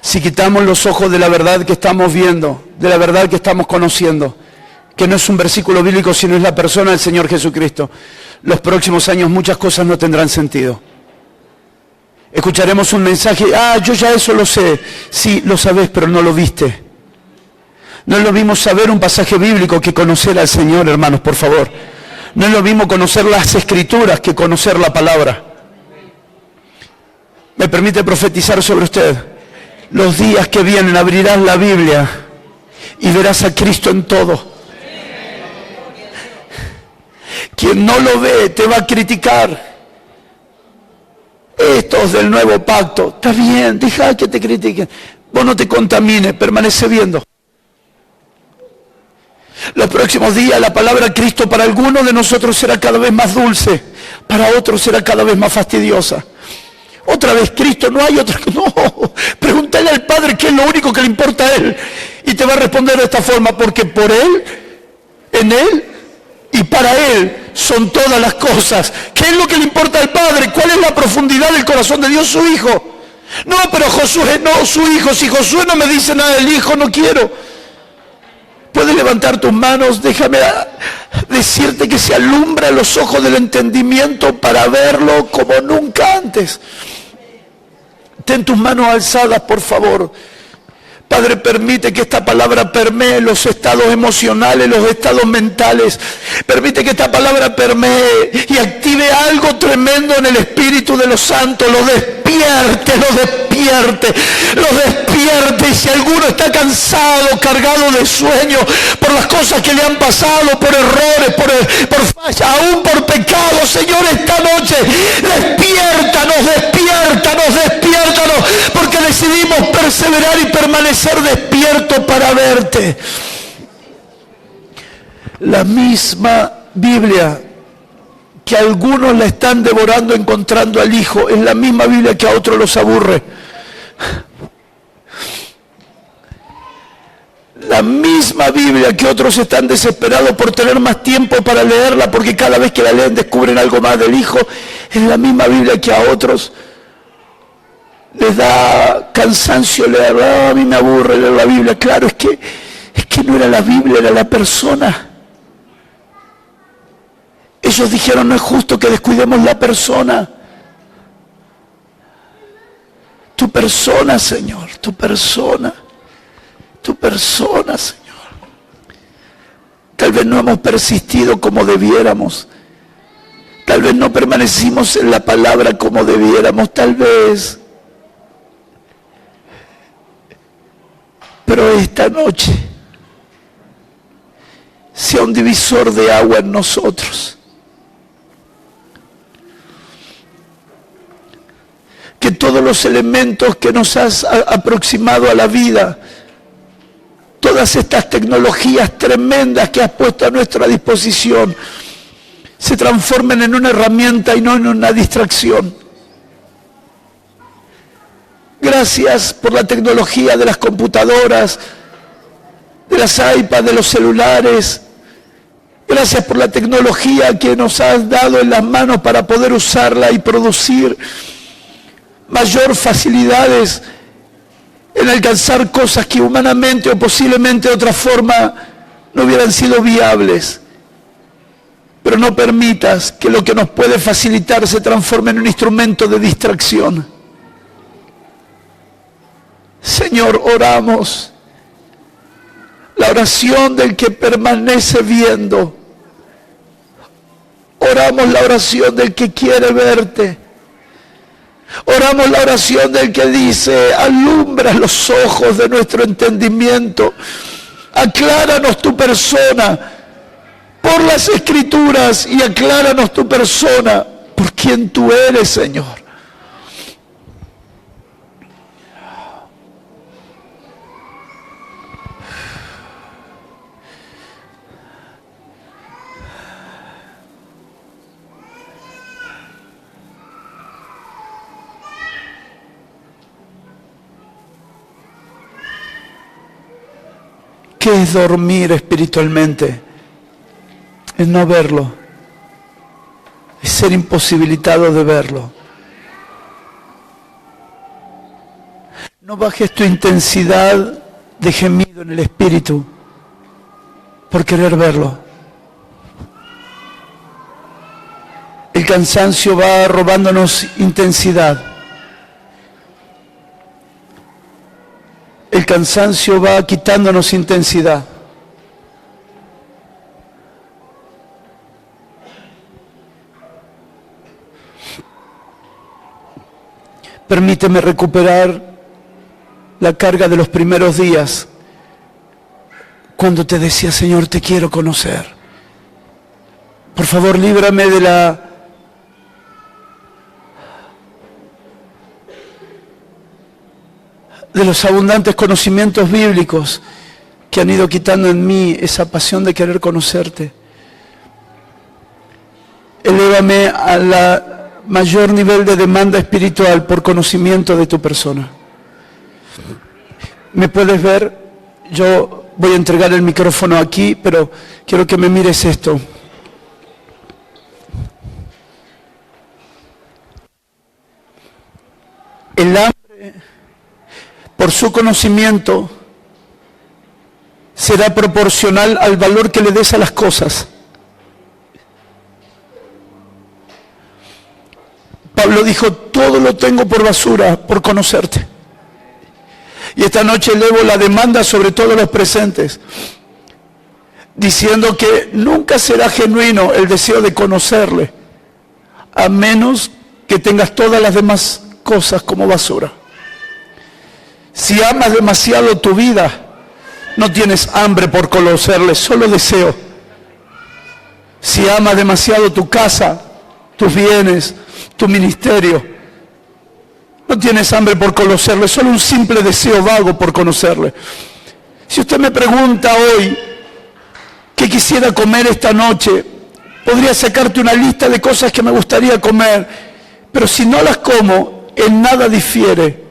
Si quitamos los ojos de la verdad que estamos viendo, de la verdad que estamos conociendo, que no es un versículo bíblico, sino es la persona del Señor Jesucristo, los próximos años muchas cosas no tendrán sentido. Escucharemos un mensaje, yo ya eso lo sé. Sí, lo sabés, pero no lo viste. No es lo mismo saber un pasaje bíblico que conocer al Señor, hermanos, por favor. No es lo mismo conocer las Escrituras que conocer la palabra. ¿Me permite profetizar sobre usted? Los días que vienen abrirás la Biblia y verás a Cristo en todo. Quien no lo ve te va a criticar. Estos del nuevo pacto, está bien, deja que te critiquen. Vos no te contamines, permanece viendo. Los próximos días la palabra Cristo para algunos de nosotros será cada vez más dulce, para otros será cada vez más fastidiosa. Otra vez Cristo, no hay otra. No, pregúntale al Padre qué es lo único que le importa a Él. Y te va a responder de esta forma, porque por Él, en Él y para Él son todas las cosas. ¿Qué es lo que le importa al Padre? ¿Cuál es la profundidad del corazón de Dios, su Hijo? No, pero Josué no, su Hijo. Si Josué no me dice nada del Hijo, no quiero. Puedes levantar tus manos, déjame decirte que se alumbran los ojos del entendimiento para verlo como nunca antes. Ten tus manos alzadas, por favor. Padre, permite que esta palabra permee los estados emocionales, los estados mentales. Permite que esta palabra permee y active algo tremendo en el Espíritu de los santos. Los despierte, los despierte, los despierte. Y si alguno está cansado, cargado de sueño, por las cosas que le han pasado, por errores, por fallas, aún por pecados, Señor, esta noche, despiértanos, despiértanos, despiértanos, porque decidimos perseverar y permanecer despierto para verte. La misma Biblia que algunos la están devorando encontrando al Hijo, es la misma Biblia que a otros los aburre. La misma Biblia que otros están desesperados por tener más tiempo para leerla, porque cada vez que la leen descubren algo más del Hijo. Es la misma Biblia que a otros les da cansancio leerla. A mí me aburre leer la Biblia. Claro, es que no era la Biblia, era la persona. Ellos dijeron, no es justo que descuidemos la persona. Tu persona, Señor, tu persona. tu persona, Señor. Tal vez no hemos persistido como debiéramos. Tal vez no permanecimos en la palabra como debiéramos, tal vez. Pero esta noche sea un divisor de agua en nosotros. Que todos los elementos que nos has aproximado a la vida, todas estas tecnologías tremendas que has puesto a nuestra disposición, se transformen en una herramienta y no en una distracción. Gracias por la tecnología de las computadoras, de las iPads, de los celulares. Gracias por la tecnología que nos has dado en las manos para poder usarla y producir mayor facilidades en alcanzar cosas que humanamente o posiblemente de otra forma no hubieran sido viables. Pero no permitas que lo que nos puede facilitar se transforme en un instrumento de distracción. Señor, oramos la oración del que permanece viendo. Oramos la oración del que quiere verte. Oramos la oración del que dice: alumbra los ojos de nuestro entendimiento, acláranos tu persona por las Escrituras y acláranos tu persona por quien tú eres, Señor. ¿Qué es dormir espiritualmente? Es no verlo, es ser imposibilitado de verlo. No bajes tu intensidad de gemido en el espíritu por querer verlo. El cansancio va robándonos intensidad. El cansancio va quitándonos intensidad. Permíteme recuperar la carga de los primeros días, cuando te decía: Señor, te quiero conocer. Por favor, líbrame de los abundantes conocimientos bíblicos que han ido quitando en mí esa pasión de querer conocerte. Elévame a la mayor nivel de demanda espiritual por conocimiento de tu persona. ¿Me puedes ver? Yo voy a entregar el micrófono aquí, pero quiero que me mires esto. El hambre por su conocimiento será proporcional al valor que le des a las cosas. Pablo dijo: todo lo tengo por basura por conocerte. Y esta noche elevo la demanda sobre todos los presentes, diciendo que nunca será genuino el deseo de conocerle, a menos que tengas todas las demás cosas como basura. Si amas demasiado tu vida, no tienes hambre por conocerle, solo deseo. Si amas demasiado tu casa, tus bienes, tu ministerio, no tienes hambre por conocerle, solo un simple deseo vago por conocerle. Si usted me pregunta hoy qué quisiera comer esta noche, podría sacarte una lista de cosas que me gustaría comer, pero si no las como, en nada difiere,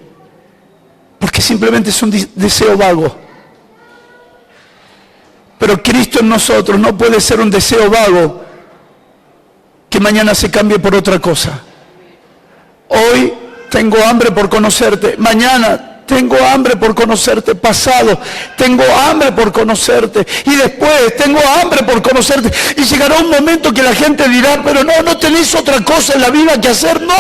porque simplemente es un deseo vago. Pero Cristo en nosotros no puede ser un deseo vago que mañana se cambie por otra cosa. Hoy tengo hambre por conocerte, mañana tengo hambre por conocerte, pasado tengo hambre por conocerte, y después tengo hambre por conocerte, y llegará un momento que la gente dirá: pero no tenéis otra cosa en la vida que hacer. No,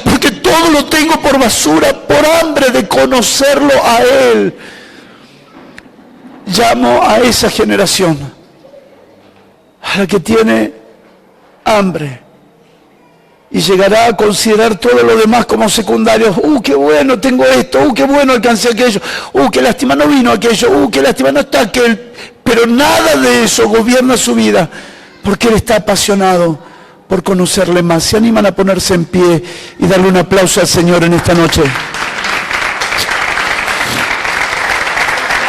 porque todo lo tengo por basura, por hambre de conocerlo a Él. llamo a esa generación, a la que tiene hambre y llegará a considerar todo lo demás como secundario. Qué bueno, tengo esto, qué bueno, alcancé aquello, qué lástima, no vino aquello, qué lástima, no está aquel. Pero nada de eso gobierna su vida, porque él está apasionado por conocerle más. ¿Se animan a ponerse en pie y darle un aplauso al Señor en esta noche?